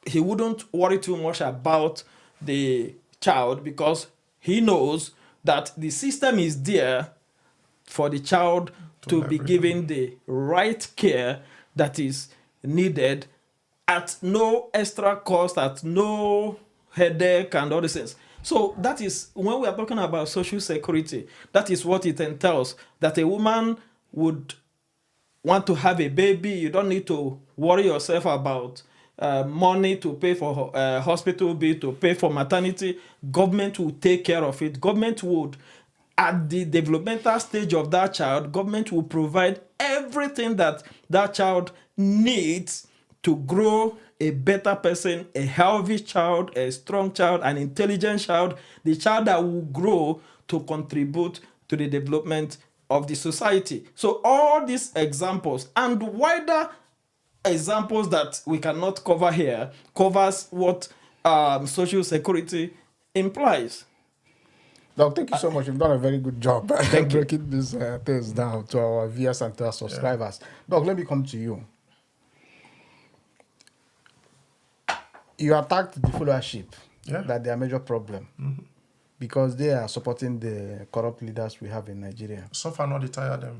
he wouldn't worry too much about the child because he knows that the system is there for the child to be given the right care that is needed at no extra cost, at no headache and all these things. So that is, when we are talking about social security, that is what it entails, that a woman would want to have a baby. You don't need to worry yourself about money to pay for hospital bill, to pay for maternity. Government will take care of it. Government would, at the developmental stage of that child, government will provide everything that that child needs to grow a better person, a healthy child, a strong child, an intelligent child, the child that will grow to contribute to the development of the society. So all these examples and wider examples that we cannot cover here covers what social security implies. Doc, thank you so much. You've done a very good job breaking these things down to our viewers and to our subscribers. Doc, let me come to you. You attacked the followership, that they are a major problem because they are supporting the corrupt leaders we have in Nigeria. So far, not retire them.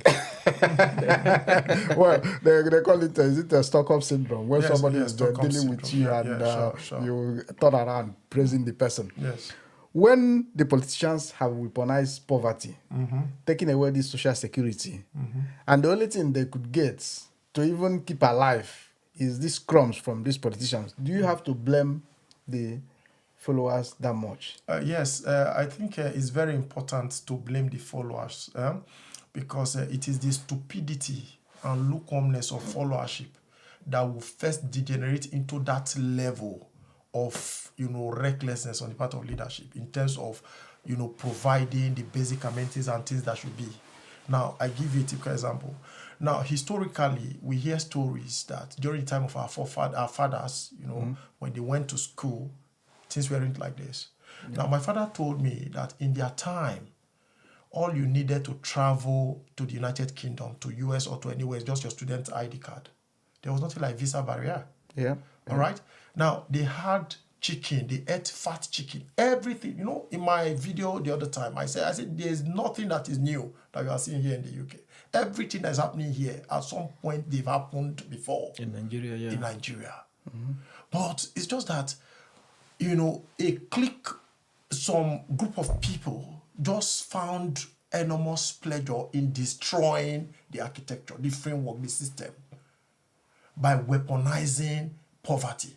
Well, they call it, is it a Stockholm syndrome, where somebody is dealing syndrome. with you and Sure. you turn around praising the person. Yes. When the politicians have weaponized poverty, taking away this social security, and the only thing they could get to even keep alive is these crumbs from these politicians, do you have to blame the followers that much? Yes, I think it's very important to blame the followers because it is the stupidity and lukewarmness of followership that will first degenerate into that level of recklessness on the part of leadership in terms of providing the basic amenities and things that should be. Now, I give you a typical example. Now, historically, we hear stories that during the time of our fathers, when they went to school, things weren't like this. Now, my father told me that in their time, all you needed to travel to the United Kingdom, to US or to anywhere is just your student ID card. There was nothing like visa barrier. All right? Now, they had chicken. They ate fat chicken. Everything. In my video the other time, I said there's nothing that is new that we are seeing here in the UK. Everything that's happening here, at some point, they've happened before. In Nigeria, In Nigeria. But it's just that, a clique, some group of people just found enormous pleasure in destroying the architecture, the framework, the system, by weaponizing poverty.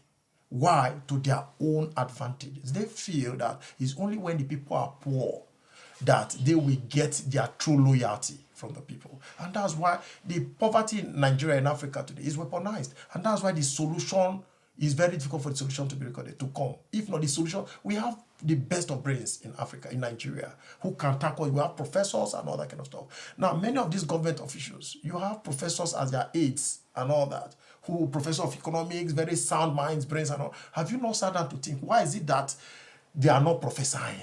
Why? To their own advantages. They feel that it's only when the people are poor that they will get their true loyalty from the people. And that's why the poverty in Nigeria and Africa today is weaponized. And that's why the solution it's very difficult for the solution to be recorded, to come. If not the solution, we have the best of brains in Africa, in Nigeria, who can tackle it. We have professors and all that kind of stuff. Now, many of these government officials, you have professors as their aides and all that, who professor of economics, very sound minds, brains and all. Have you not sat down to think, why is it that they are not prophesying?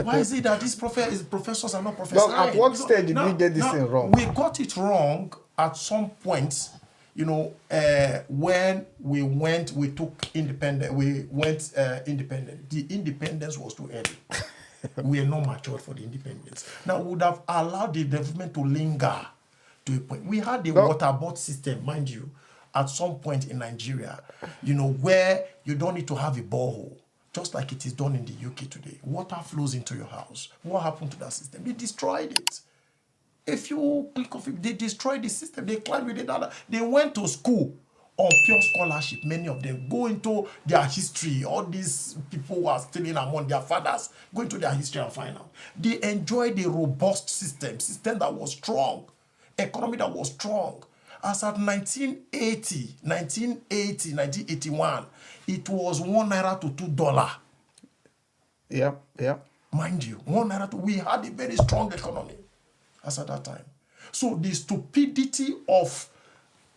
Why is it that these professors are not prophesying? Well, at what stage did we get this thing wrong? We got it wrong at some point, when we took independent, independent. The independence was too early. We are not matured for the independence. Now, we would have allowed the development to linger to a point. We had the water board system, mind you, at some point in Nigeria, where you don't need to have a borehole, just like it is done in the UK today. Water flows into your house. What happened to that system? They destroyed it. If you click off it, they destroyed the system. They climbed with it. They went to school on pure scholarship. Many of them go into their history. All these people who are stealing among their fathers, go into their history and find out. They enjoyed a robust system that was strong, economy that was strong. As at 1980, 1981, it was $1 to $2. Yeah. Mind you, $1 to, we had a very strong economy as at that time. So the stupidity of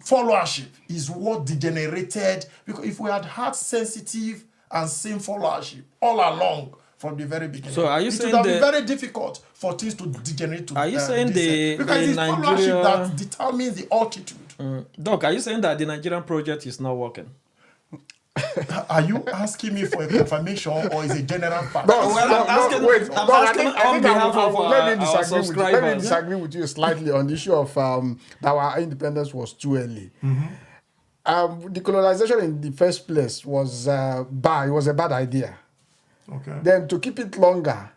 followership is what degenerated, because if we had sensitive and same followership all along from the very beginning, so are you it saying would have been very difficult for things to degenerate to are you saying because it's followership that determines the altitude. Doc, are you saying that the Nigerian project is not working? Are you asking me for a confirmation or is it a general fact? I'm asking on behalf of our subscribers. Let me disagree with you slightly on the issue of that our independence was too early. The colonization in the first place was bad. It was a bad idea. Okay. Then to keep it longer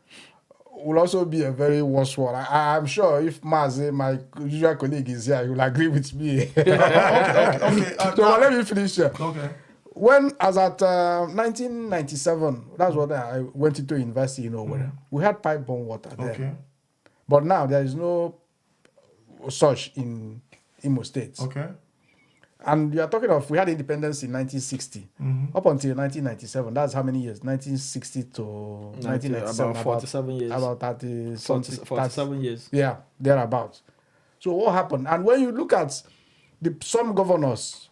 will also be a very worse one. I'm sure if Mazi, my usual colleague, is here, he will agree with me. Okay. So let me finish here. Okay. When, as at 1997, that's when I went into university in Owerri. We had pipe-borne water there. Okay. But now there is no such in Imo State. Okay. And you are talking of, we had independence in 1960. Up until 1997, that's how many years? 1960 to 1997. About 47 years. About 30 something. 47 years. Yeah, thereabouts. So what happened? And when you look at some governors,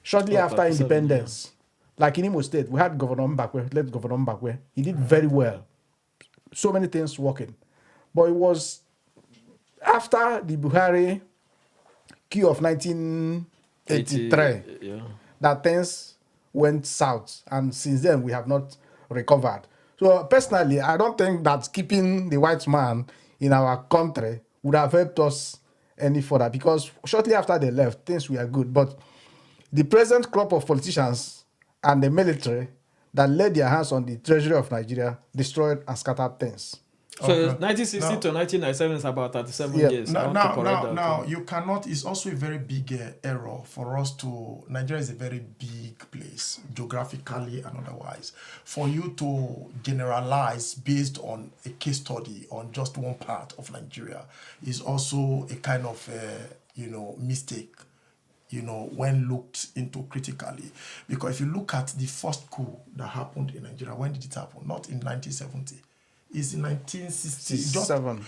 shortly after independence, like in Imo State, we had Governor Mbakwe. He did very well. So many things working. But it was after the Buhari coup of 1983 that things went south. And since then, we have not recovered. So personally, I don't think that keeping the white man in our country would have helped us any further, because shortly after they left, things were good. But the present crop of politicians and the military that laid their hands on the treasury of Nigeria destroyed and scattered things. So 1960 to 1997 is about 37 years. Now, you cannot, it's also a very big error for us to, Nigeria is a very big place, geographically and otherwise. For you to generalize based on a case study on just one part of Nigeria is also a kind of, mistake, when looked into critically. Because if you look at the first coup that happened in Nigeria, when did it happen? Not in 1970. It's in 1967.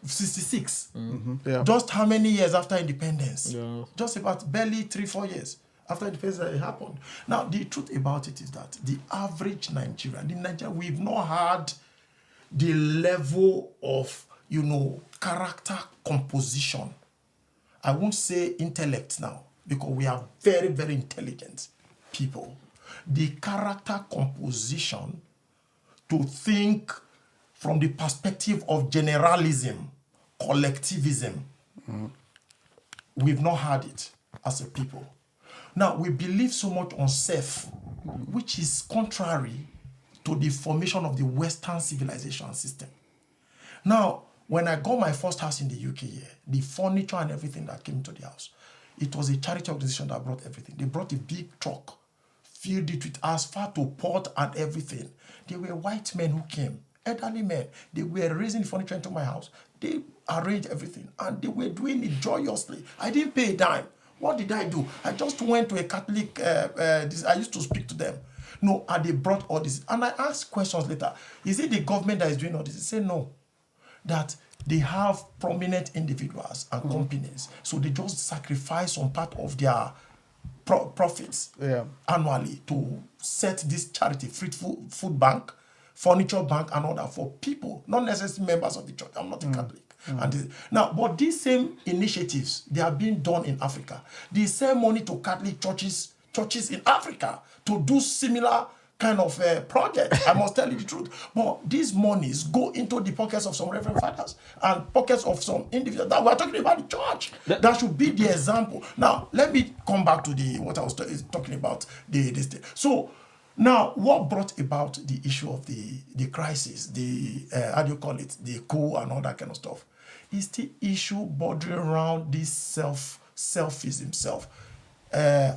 66. Yeah. Just how many years after independence? Yeah. Just about barely 3-4 years after independence that it happened. Now, the truth about it is that the average Nigerian, we've not had the level of, character composition. I won't say intellect now, because we are very, very intelligent people. The character composition to think from the perspective of generalism, collectivism, we've not had it as a people. Now, we believe so much on self, which is contrary to the formation of the Western civilization system. Now, when I got my first house in the UK here, the furniture and everything that came to the house, it was a charity organization that brought everything. They brought a big truck, filled it with asphalt to port and everything. They were white men who came, elderly men. They were raising the furniture into my house. They arranged everything, and they were doing it joyously. I didn't pay a dime. What did I do? I just went to a Catholic, I used to speak to them. No, and they brought all this. And I asked questions later. Is it the government that is doing all this? They say no. That they have prominent individuals and companies. So they just sacrifice some part of their profits annually to set this charity, free food bank, furniture bank, and all that for people, not necessarily members of the church. I'm not a Catholic. And now, but these same initiatives, they are being done in Africa. They send money to Catholic churches in Africa to do similar kind of project. I must tell you the truth. But these monies go into the pockets of some reverend fathers and pockets of some individuals. That we're talking about the church. That should be the example. Now, let me come back to what I was talking about. This thing. So, now, what brought about the issue of the crisis, how do you call it, the coup and all that kind of stuff, is the issue bordering around this selfism.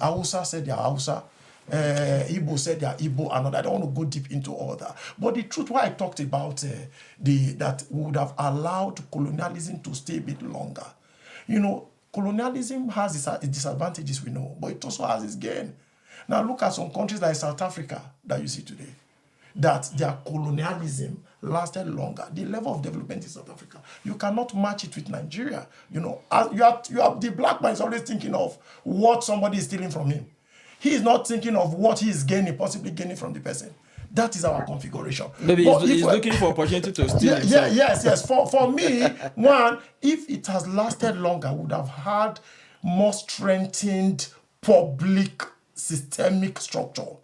Hausa said they are Hausa. Igbo said they are Igbo, and I don't want to go deep into all that. But the truth, why I talked about that we would have allowed colonialism to stay a bit longer. You know, colonialism has its disadvantages, we know, but it also has its gain. Now look at some countries like South Africa that you see today, that their colonialism lasted longer. The level of development in South Africa, you cannot match it with Nigeria. You know, the black man is always thinking of what somebody is stealing from him. He is not thinking of what he is gaining, possibly gaining from the person. That is our configuration. Maybe he's looking for opportunity to steal. Yes. For me, one, if it has lasted longer, we would have had more strengthened public systemic structure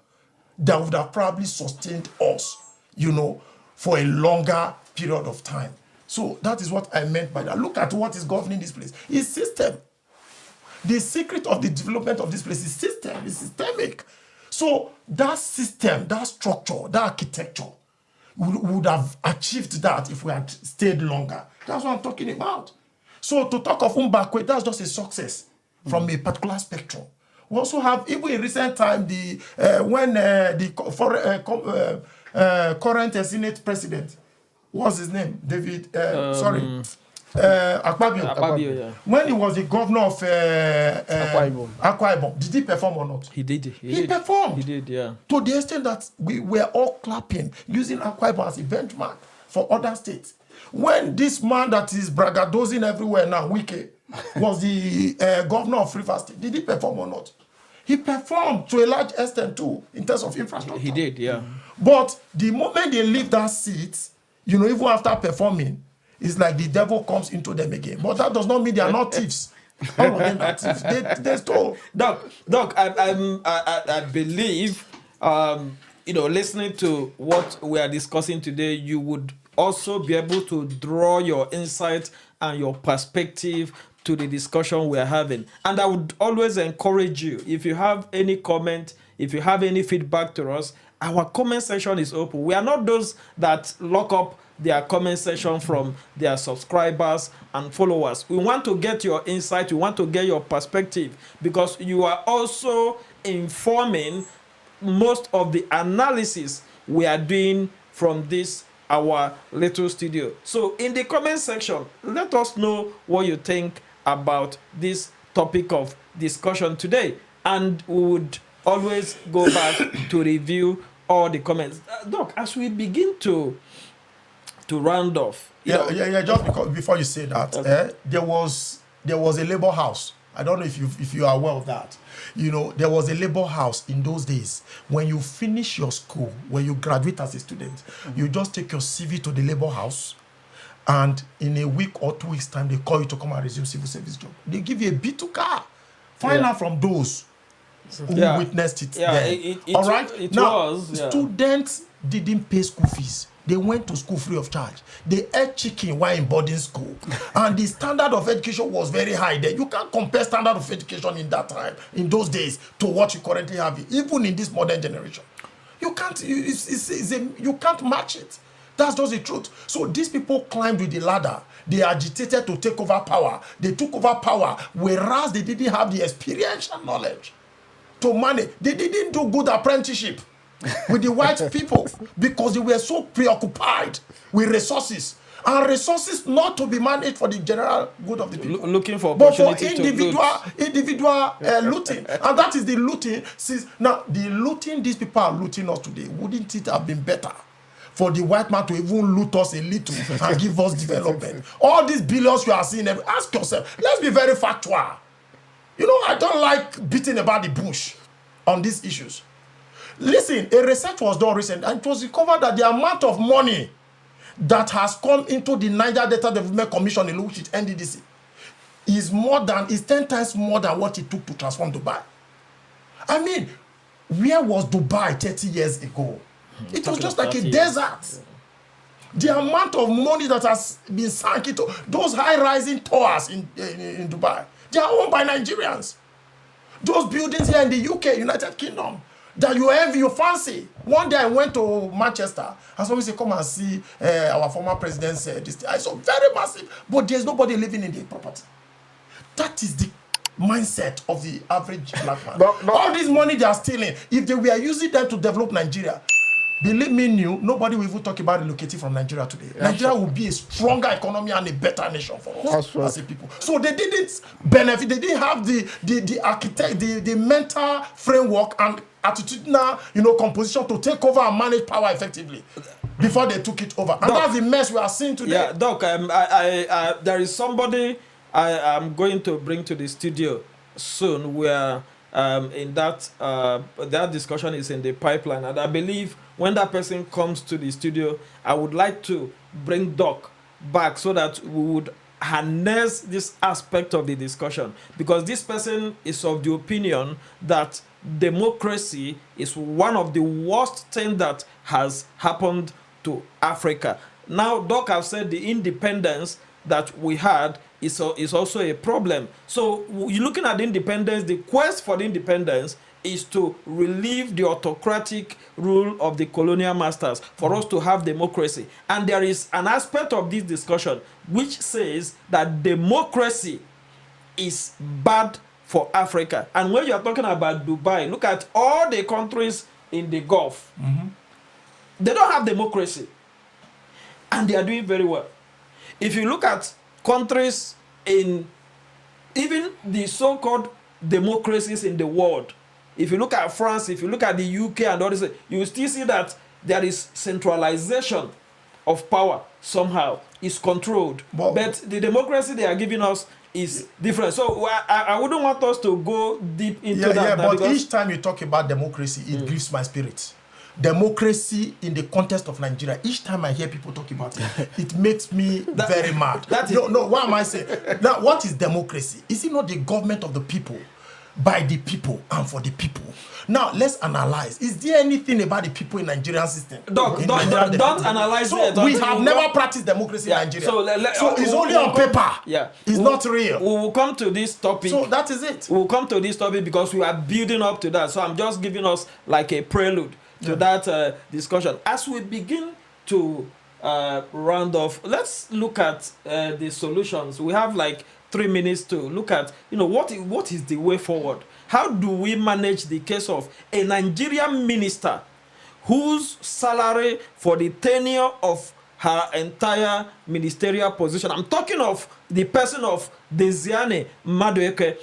that would have probably sustained us, you know, for a longer period of time. So that is what I meant by that. Look at what is governing this place. It's system. The secret of the development of this place is system. It's systemic. So that system, that structure, that architecture would have achieved that if we had stayed longer. That's what I'm talking about. So to talk of Mbakwe, that's just a success from a particular spectrum. We also have, even in recent time, when the current Senate president, what's his name? David, Akpabio. Yeah. When he was the governor of Akwa Ibom, did he perform or not? He did. He performed. He did, yeah. To the extent that we were all clapping, using Akwa Ibom as a benchmark for other states. When this man that is braggadozing everywhere now, Wike, was the governor of Rivers State, did he perform or not? He performed to a large extent too, in terms of infrastructure. He did, yeah. But the moment they leave that seat, you know, even after performing, it's like the devil comes into them again. But that does not mean they are not thieves. All of them are thieves. They stole. Doc, I believe, listening to what we are discussing today, you would also be able to draw your insight and your perspective to the discussion we are having. And I would always encourage you, if you have any comment, if you have any feedback to us, our comment section is open. We are not those that lock up their comment section from their subscribers and followers. We want to get your insight. We want to get your perspective, because you are also informing most of the analysis we are doing from this, our little studio. So in the comment section, let us know what you think about this topic of discussion today. And we would always go back to review all the comments. Doc, as we begin to round off. Just before you say that, okay. There was a labor house. I don't know if you are aware of that. You know, there was a labor house in those days. When you finish your school, when you graduate as a student, you just take your CV to the labor house, and in a week or 2 weeks' time, they call you to come and resume civil service job. They give you a B2 car. Find out from those who witnessed it. All right? Students didn't pay school fees. They went to school free of charge. They ate chicken while in boarding school. And the standard of education was very high there. You can't compare standard of education in that time, in those days, to what you currently have, even in this modern generation. You can't, you can't match it. That's just the truth. So these people climbed with the ladder. They agitated to take over power. They took over power, whereas they didn't have the experiential knowledge to manage. They didn't do good apprenticeship with the white people because they were so preoccupied with resources. and resources not to be managed for the general good of the people. Looking for But for opportunity to loot. individual looting. And that is the looting. Now, the looting these people are looting us today, wouldn't it have been better for the white man to even loot us a little and give us development? All these billions you are seeing, ask yourself, let's be very factual. You know, I don't like beating about the bush on these issues. Listen, a research was done recently, and it was discovered that the amount of money that has come into the Niger Delta Development Commission, in which is NDDC, is 10 times more than what it took to transform Dubai. I mean, where was Dubai 30 years ago? It was just like a desert. The amount of money that has been sunk into those high-rising towers in Dubai, they are owned by Nigerians. Those buildings here in the UK, United Kingdom, that you envy, you fancy. One day I went to Manchester, and somebody said, come and see our former president's this. I saw very massive, but there's nobody living in the property. That is the mindset of the average black man. All this money they are stealing, if they were using them to develop Nigeria, believe me, nobody will even talk about relocating from Nigeria today. Nigeria will be a stronger economy and a better nation for us as a people. So they didn't benefit, they didn't have the architect, the mental framework and attitudinal, composition to take over and manage power effectively before they took it over. And Doc, that's the mess we are seeing today. Yeah, Doc, there is somebody I'm going to bring to the studio soon where in that discussion is in the pipeline, and I believe when that person comes to the studio, I would like to bring Doc back so that we would harness this aspect of the discussion, because this person is of the opinion that democracy is one of the worst things that has happened to Africa. Now, Doc have said the independence that we had is also a problem. So you're looking at the independence, the quest for the independence is to relieve the autocratic rule of the colonial masters for us to have democracy. And there is an aspect of this discussion which says that democracy is bad for Africa. And when you're talking about Dubai, look at all the countries in the Gulf. They don't have democracy. And they are doing very well. If you look at countries in even the so-called democracies in the world, if you look at France, if you look at the UK and all this, you will still see that there is centralization of power somehow. It's controlled. But the democracy they are giving us is different. So I wouldn't want us to go deep into that. Yeah, but each time you talk about democracy, it grieves my spirit. Democracy in the context of Nigeria, each time I hear people talk about it, it makes me very mad. No, what am I saying? Now, what is democracy? Is it not the government of the people, by the people, and for the people? Now, let's analyze. Is there anything about the people in Nigerian system? Don't analyze it. So we have never practiced democracy in Nigeria. So it's only on paper. Yeah. It's not real. We will come to this topic. So that is it. We will come to this topic because we are building up to that. So I'm just giving us like a prelude to that discussion. As we begin to round off, let's look at the solutions. We have like 3 minutes to look at, what is the way forward? How do we manage the case of a Nigerian minister whose salary for the tenure of her entire ministerial position, I'm talking of the person of Desiane Madueke,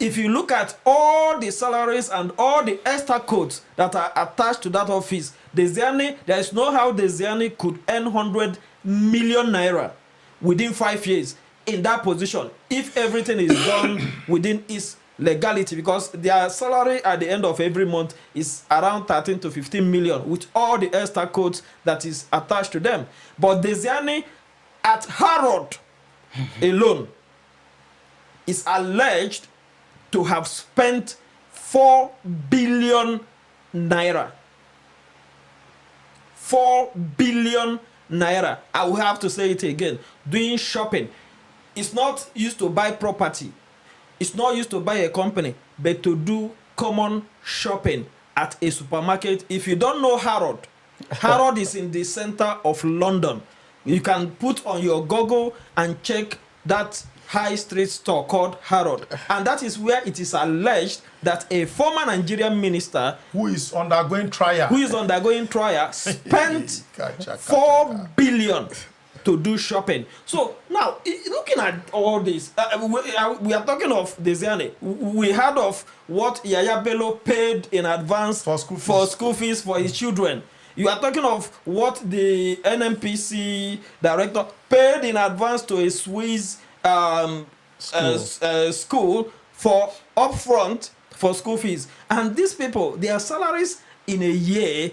if you look at all the salaries and all the extra codes that are attached to that office, Desiane, there is no how Desiane could earn 100 million naira within 5 years in that position if everything is done within its legality, because their salary at the end of every month is around 13 to 15 million with all the extra codes that is attached to them. But Desiane at Harrods alone is alleged to have spent 4 billion naira. 4 billion naira. I will have to say it again. Doing shopping. It's not used to buy property. It's not used to buy a company, but to do common shopping at a supermarket. If you don't know Harrods, Harrods is in the center of London. You can put on your Google and check that high street store called Harrods, and that is where it is alleged that a former Nigerian minister who is undergoing trial spent 4 billion to do shopping. So now, looking at all this, we are talking of Desiane. We heard of what Yaya Bello paid in advance For school fees. for his children. You are talking of what the NMPC director paid in advance to a Swiss school for upfront for school fees. And these people, their salaries in a year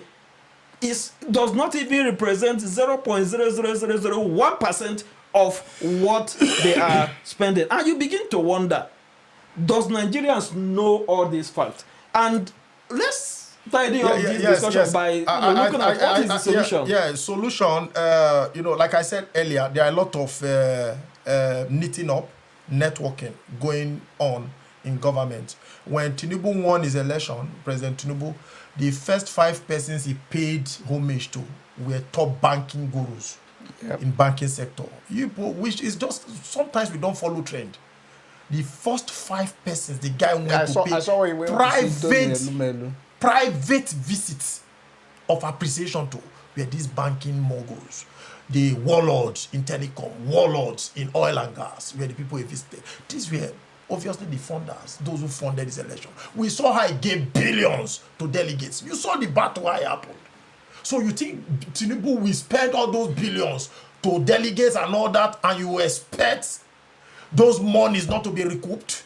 does not even represent 0.00001% of what they are spending. And you begin to wonder, does Nigerians know all these facts? And let's tidy up this discussion by looking at what is the solution. Solution, like I said earlier, there are a lot of knitting up, networking going on in government. When Tinubu won his election, President Tinubu, the first 5 persons he paid homage to were top banking gurus in banking sector. Which is just, sometimes we don't follow trend. The first 5 persons, the guy went to pay private visits of appreciation to were these banking moguls. The warlords in telecom, warlords in oil and gas, were the people he visited. These were obviously the funders, those who funded this election. We saw how he gave billions to delegates. You saw the battle how it happened. So you think Tinubu will spend all those billions to delegates and all that, and you expect those monies not to be recouped?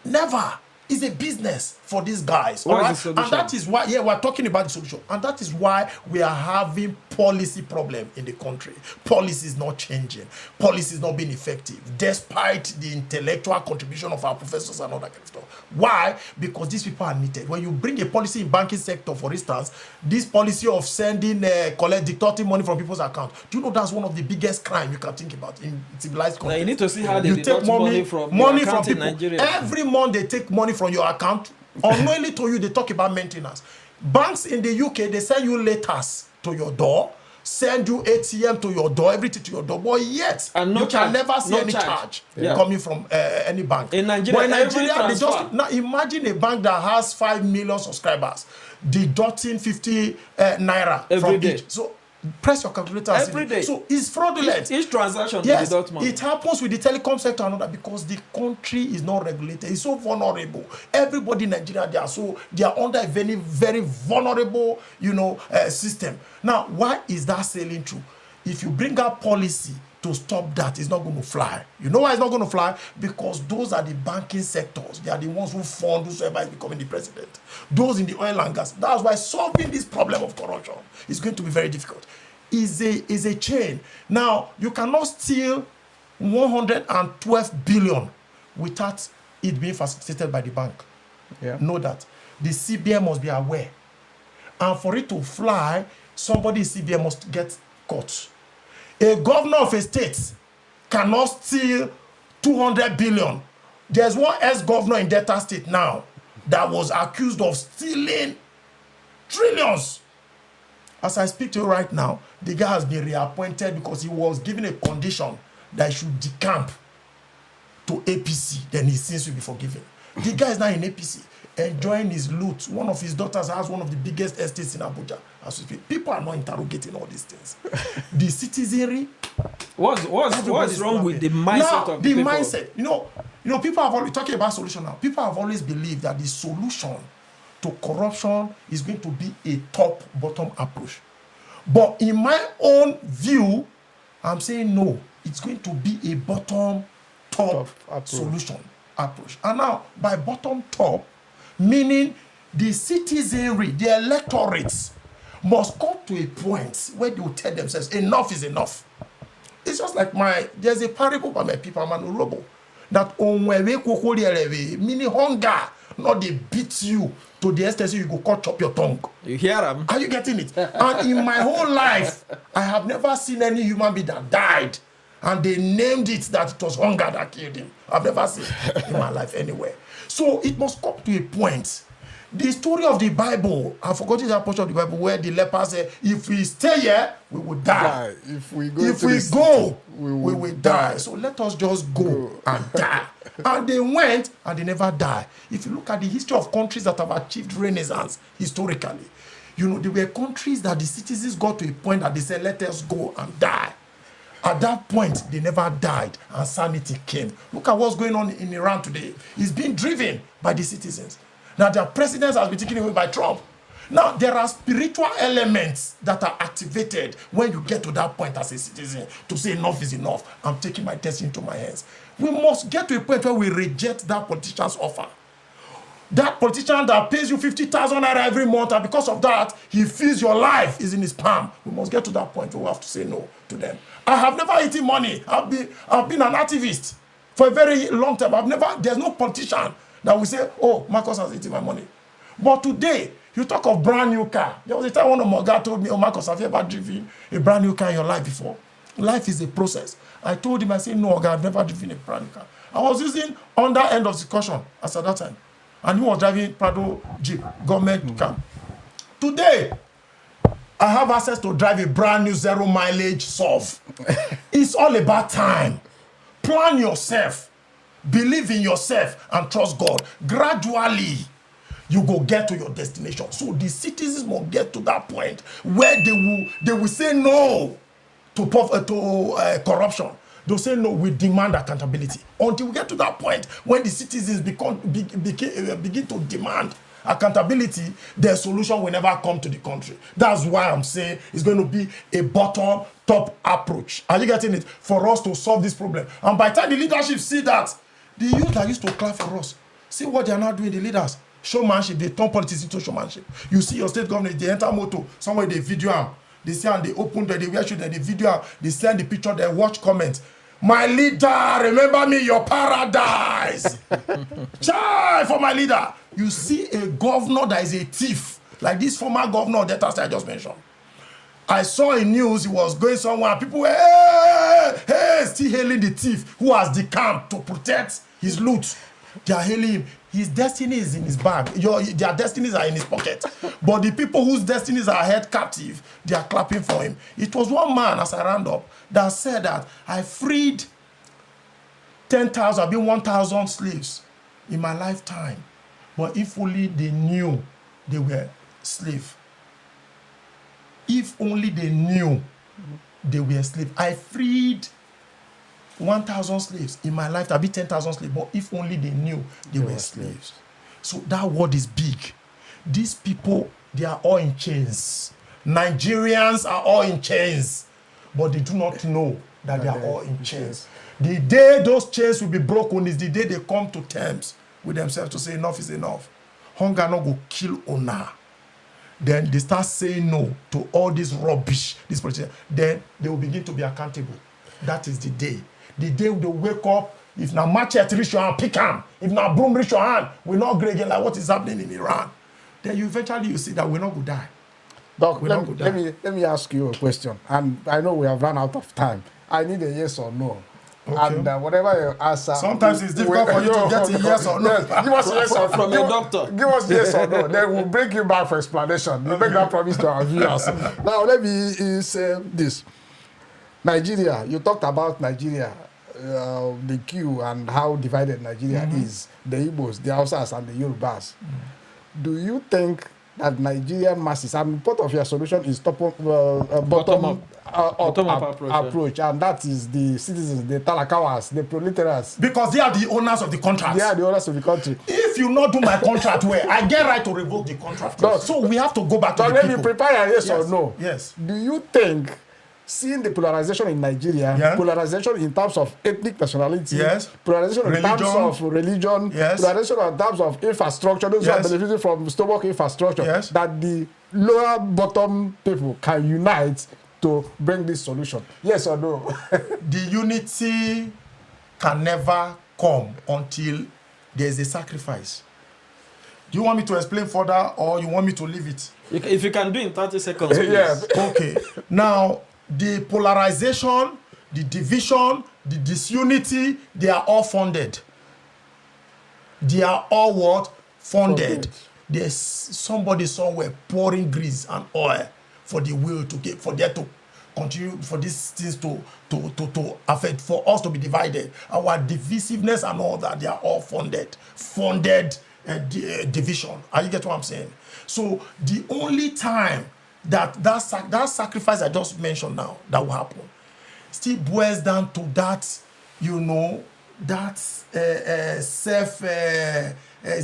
Never. It's a business for these guys. What all is the right? solution? And that is why, we're talking about the solution. And that is why we are having policy problem in the country. Policy is not changing. Policy is not being effective, despite the intellectual contribution of our professors and all that kind of stuff. Why? Because these people are needed. When you bring a policy in banking sector, for instance, this policy of deducting money from people's accounts, do you know that's one of the biggest crimes you can think about in civilized countries? Now you need to see how they deduct money from account in Nigeria. Every month they take money from your account. Unknowingly to you, they talk about maintenance. Banks in the UK, they send you letters to your door, send you ATM to your door, everything to your door, but yet and no you charge. can never see No any charge. charge coming from any bank. In Nigeria, they just now imagine a bank that has 5 million subscribers deducting 50 naira every from day. each. So press your calculator Every day. So it's fraudulent. Each transaction Yes, deduct money. it happens with the telecom sector and all that because the country is not regulated. It's so vulnerable. Everybody in Nigeria, they are under a very, very vulnerable, system. Now, why is that sailing through? If you bring out policy to stop that, it's not going to fly. You know why it's not going to fly? Because those are the banking sectors. They are the ones who fund whosoever is becoming the president. Those in the oil and gas. That's why solving this problem of corruption is going to be very difficult. Is a chain. Now, you cannot steal 112 billion without it being facilitated by the bank. Yeah. Know that. The CBN must be aware. And for it to fly, somebody in CBN must get caught. A governor of a state cannot steal 200 billion. There's one ex-governor in Delta State now that was accused of stealing trillions. As I speak to you right now, the guy has been reappointed because he was given a condition that he should decamp to APC. Then his sins will be forgiven. The guy is now in APC, enjoying his loot. One of his daughters has one of the biggest estates in Abuja. As we speak. People are not interrogating all these things. The citizenry. What is wrong with the mindset of the people? Mindset. People have always talking about solution now. People have always believed that the solution to corruption is going to be a top-bottom approach. But in my own view, I'm saying no. It's going to be a bottom-top solution approach. And now, by bottom-top, meaning the citizenry, the electorates, must come to a point where they will tell themselves, enough is enough. It's just like there's a parable by my people, I'm an Urobo, that meaning hunger, not they beat you to the extent you go cut up your tongue. You hear them? Are you getting it? And in my whole life, I have never seen any human being that died and they named it that it was hunger that killed him. I've never seen it in my life anywhere. So it must come to a point. The story of the Bible, I forgot that portion of the Bible where the leper said, if we stay here, we will die. If we go, we will die. So let us just go and die. And they went and they never died. If you look at the history of countries that have achieved Renaissance historically, there were countries that the citizens got to a point that they said, let us go and die. At that point, they never died and sanity came. Look at what's going on in Iran today. It's being driven by the citizens. Now, their president has been taken away by Trump. Now, there are spiritual elements that are activated when you get to that point as a citizen to say enough is enough. I'm taking my destiny into my hands. We must get to a point where we reject that politician's offer. That politician that pays you 50,000 naira every month, and because of that, he feels your life is in his palm. We must get to that point where we have to say no to them. I have never eaten money. I've been an activist for a very long time. There's no politician that will say, oh, Marcus has eaten my money. But today, you talk of brand new car. There was a time one of my guys told me, oh, Marcus, have you ever driven a brand new car in your life before? Life is a process. I told him, I said, no, I've never driven a brand new car. I was using under end of discussion as at that time. And he was driving Prado Jeep, government car. Today, I have access to drive a brand new 0 mileage SUV. It's all about time. Plan yourself, believe in yourself, and trust God. Gradually, you go get to your destination. So the citizens will get to that point where they will say no to corruption. They'll say no, we demand accountability. Until we get to that point when the citizens begin to demand accountability, their solution will never come to the country. That's why I'm saying it's going to be a bottom-top approach. Are you getting it? For us to solve this problem. And by the time the leadership see that, the youth that used to clap for us, see what they are now doing, the leaders. Showmanship, they turn politics into showmanship. You see your state government, they enter motor, somewhere they video them. They say and they open they wear shoes, they video, they send the picture, they watch comments. My leader, remember me, your paradise. Chai for my leader. You see a governor that is a thief, like this former governor that I just mentioned. I saw in news he was going somewhere, people were still hailing the thief who has the camp to protect his loot. They are hailing him. His destiny is in his bag. Their destinies are in his pocket. But the people whose destinies are held captive, they are clapping for him. It was one man, as I round up, that said that I freed 10,000, 1,000 slaves in my lifetime. But if only they knew they were slaves. If only they knew they were slaves. I freed 1,000 slaves in my life. I'll be 10,000 slaves, but if only they knew they were slaves. So that word is big. These people, they are all in chains. Nigerians are all in chains, but they do not know that they are all in chains. The day those chains will be broken is the day they come to terms with themselves to say enough is enough. Hunger no go kill owner. Then they start saying no to all this rubbish, this politician. Then they will begin to be accountable. That is the day. The day they wake up, if now machete reach your hand, pick them. If now broom reach your hand, we're not great again like what is happening in Iran. Then you eventually see that we're not going to die. Doc, let me ask you a question. And I know we have run out of time. I need a yes or no. Okay. And whatever you answer. Sometimes it's difficult for you to get a yes or no. Yes, give us a yes or no. From a doctor. Give us yes or no. Then we'll bring you back for explanation. We'll make that promise to our viewers. Now, let me say this. Nigeria, you talked about Nigeria, the queue and how divided Nigeria is, the Igbos, the Hausas, and the Yorubas. Do you think that Nigerian masses, and part of your solution is bottom-up approach, and that is the citizens, the Talakawas, the proletariats. Because they are the owners of the contract. They are the owners of the country. If you not do my contract well, I get right to revoke the contract. So we have to go back to the people. Let me prepare a yes or no. Yes. Do you think, seeing the polarization in Nigeria, polarization in terms of ethnic nationality, polarization in terms of religion, polarization in terms of infrastructure, those who are benefiting from stomach infrastructure, that the lower bottom people can unite to bring this solution? Yes or no? The unity can never come until there is a sacrifice. Do you want me to explain further or you want me to leave it? If you can do in 30 seconds, please. Yes. Okay. Now, the polarization, the division, the disunity, they are all funded. They are all what? Funded. There's somebody somewhere pouring grease and oil for the will to get, for there to continue, for these things to affect, for us to be divided. Our divisiveness and all that, they are all funded. Funded division. Are you get what I'm saying? So the only time that sacrifice I just mentioned now that will happen still boils down to that, you know, that is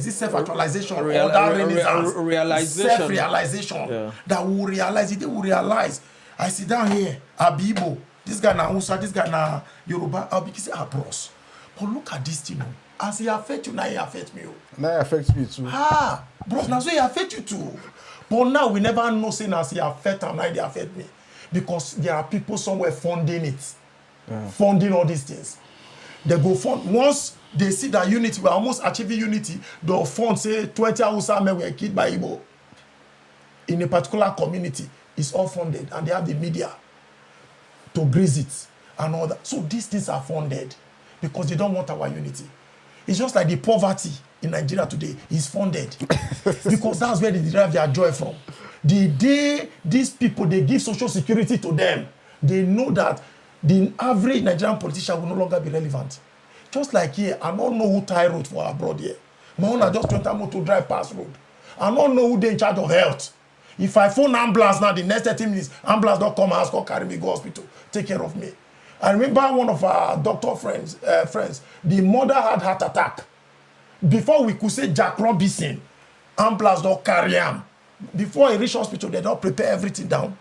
this self-actualization or that renaissance? Realization. Self-realization. That we will realize it, they will realize. I sit down here, Abibo, this guy na Hausa, this guy na Yoruba, I'll be say, bros. But look at this thing, as he affect you, now he affect me. Now it affects me too. Bros, now so he affect you too. But now we never know saying as he affect and now they affect me. Because there are people somewhere funding it. Funding all these things. They go fund. Once they see that unity, we're almost achieving unity, they'll fund, say, 20 Hausa men were killed by Igbo. In a particular community, it's all funded. And they have the media to grease it and all that. So these things are funded because they don't want our unity. It's just like the poverty in Nigeria today is funded because that's where they derive their joy from. The day these people, they give social security to them, they know that the average Nigerian politician will no longer be relevant. Just like here, I don't know who tie road for abroad here. My own I just went to drive past road. I don't know who they in charge of health. If I phone ambulance now, the next 30 minutes, ambulance don't come house, go carry me, go hospital, take care of me. I remember one of our doctor friends, the mother had heart attack. Before we could say Jack Robinson, ambulance don't carry him. Before he reach hospital, they don't prepare everything down.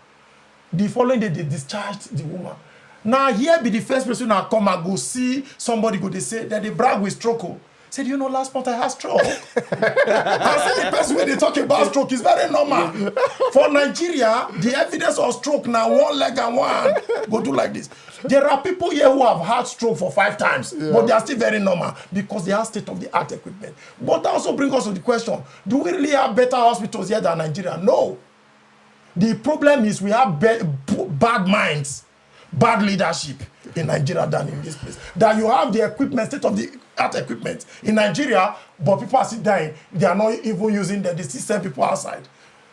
The following day, they discharged the woman. Now, here be the first person I come and go see somebody go, they say that they brag with stroke. Said, you know, last month I had stroke. I said, the person when they talk about stroke is very normal. For Nigeria, the evidence of stroke now, one leg and one hand, go do like this. There are people here who have had stroke for 5 times, but they are still very normal because they have state-of-the-art equipment. But that also brings us to the question, do we really have better hospitals here than Nigeria? No. The problem is we have bad minds, bad leadership in Nigeria than in this place. That you have the equipment, state-of-the-art equipment in Nigeria, but people are still dying. They are not even using them. They still send people outside,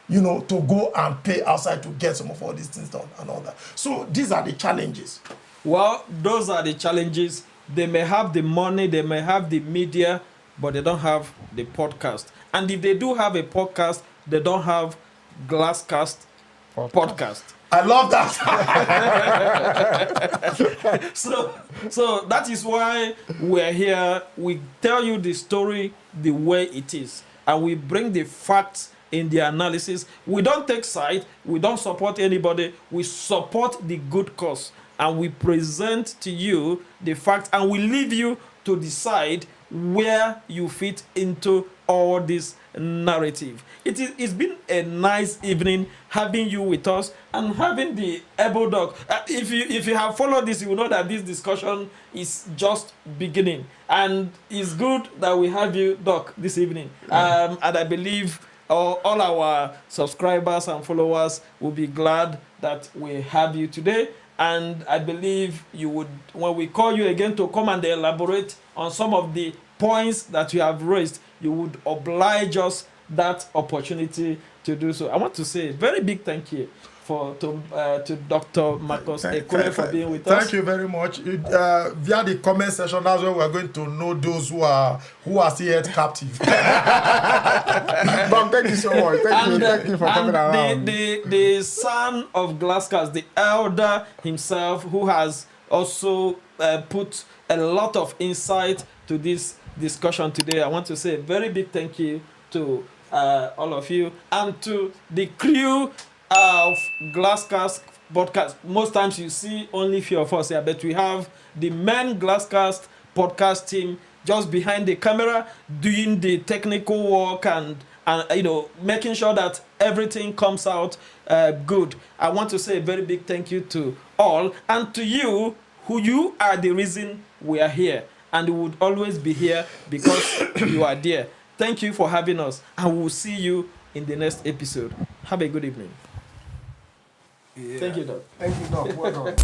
you know, to go and pay outside to get some of all these things done and all that. So these are the challenges. Well, those are the challenges. They may have the money, they may have the media, but they don't have the podcast. And if they do have a podcast, they don't have Glasscast podcast. I love that. So that is why we're here. We tell you the story the way it is, and we bring the facts in the analysis. We don't take side. We don't support anybody. We support the good cause, and we present to you the facts, and we leave you to decide where you fit into all this narrative. It's been a nice evening having you with us and having the able doc. If you have followed this, you will know that this discussion is just beginning, and it's good that we have you, Doc, this evening. And I believe all our subscribers and followers will be glad that we have you today. And I believe you would, when we call you again to come and elaborate on some of the points that you have raised, you would oblige us that opportunity to do so. I want to say a very big thank you to Dr. Marcus Ekure for being with us. Thank you very much. Via the comment section, that's where we're going to know those who are still yet captive. Doc, thank you so much. Thank you for coming around. The son of Glasscast, the elder himself, who has also put a lot of insight to this discussion today. I want to say a very big thank you to all of you and to the crew of Glasscast podcast. Most times you see only few of us here, but we have the main Glasscast podcast team just behind the camera doing the technical work and you know, making sure that everything comes out good. I want to say a very big thank you to all, and to you, who you are the reason we are here, and we would always be here because you are there. Thank you for having us, and we'll see you in the next episode. Have a good evening. Yeah. Thank you, Doc. Thank you, Doc. Well done.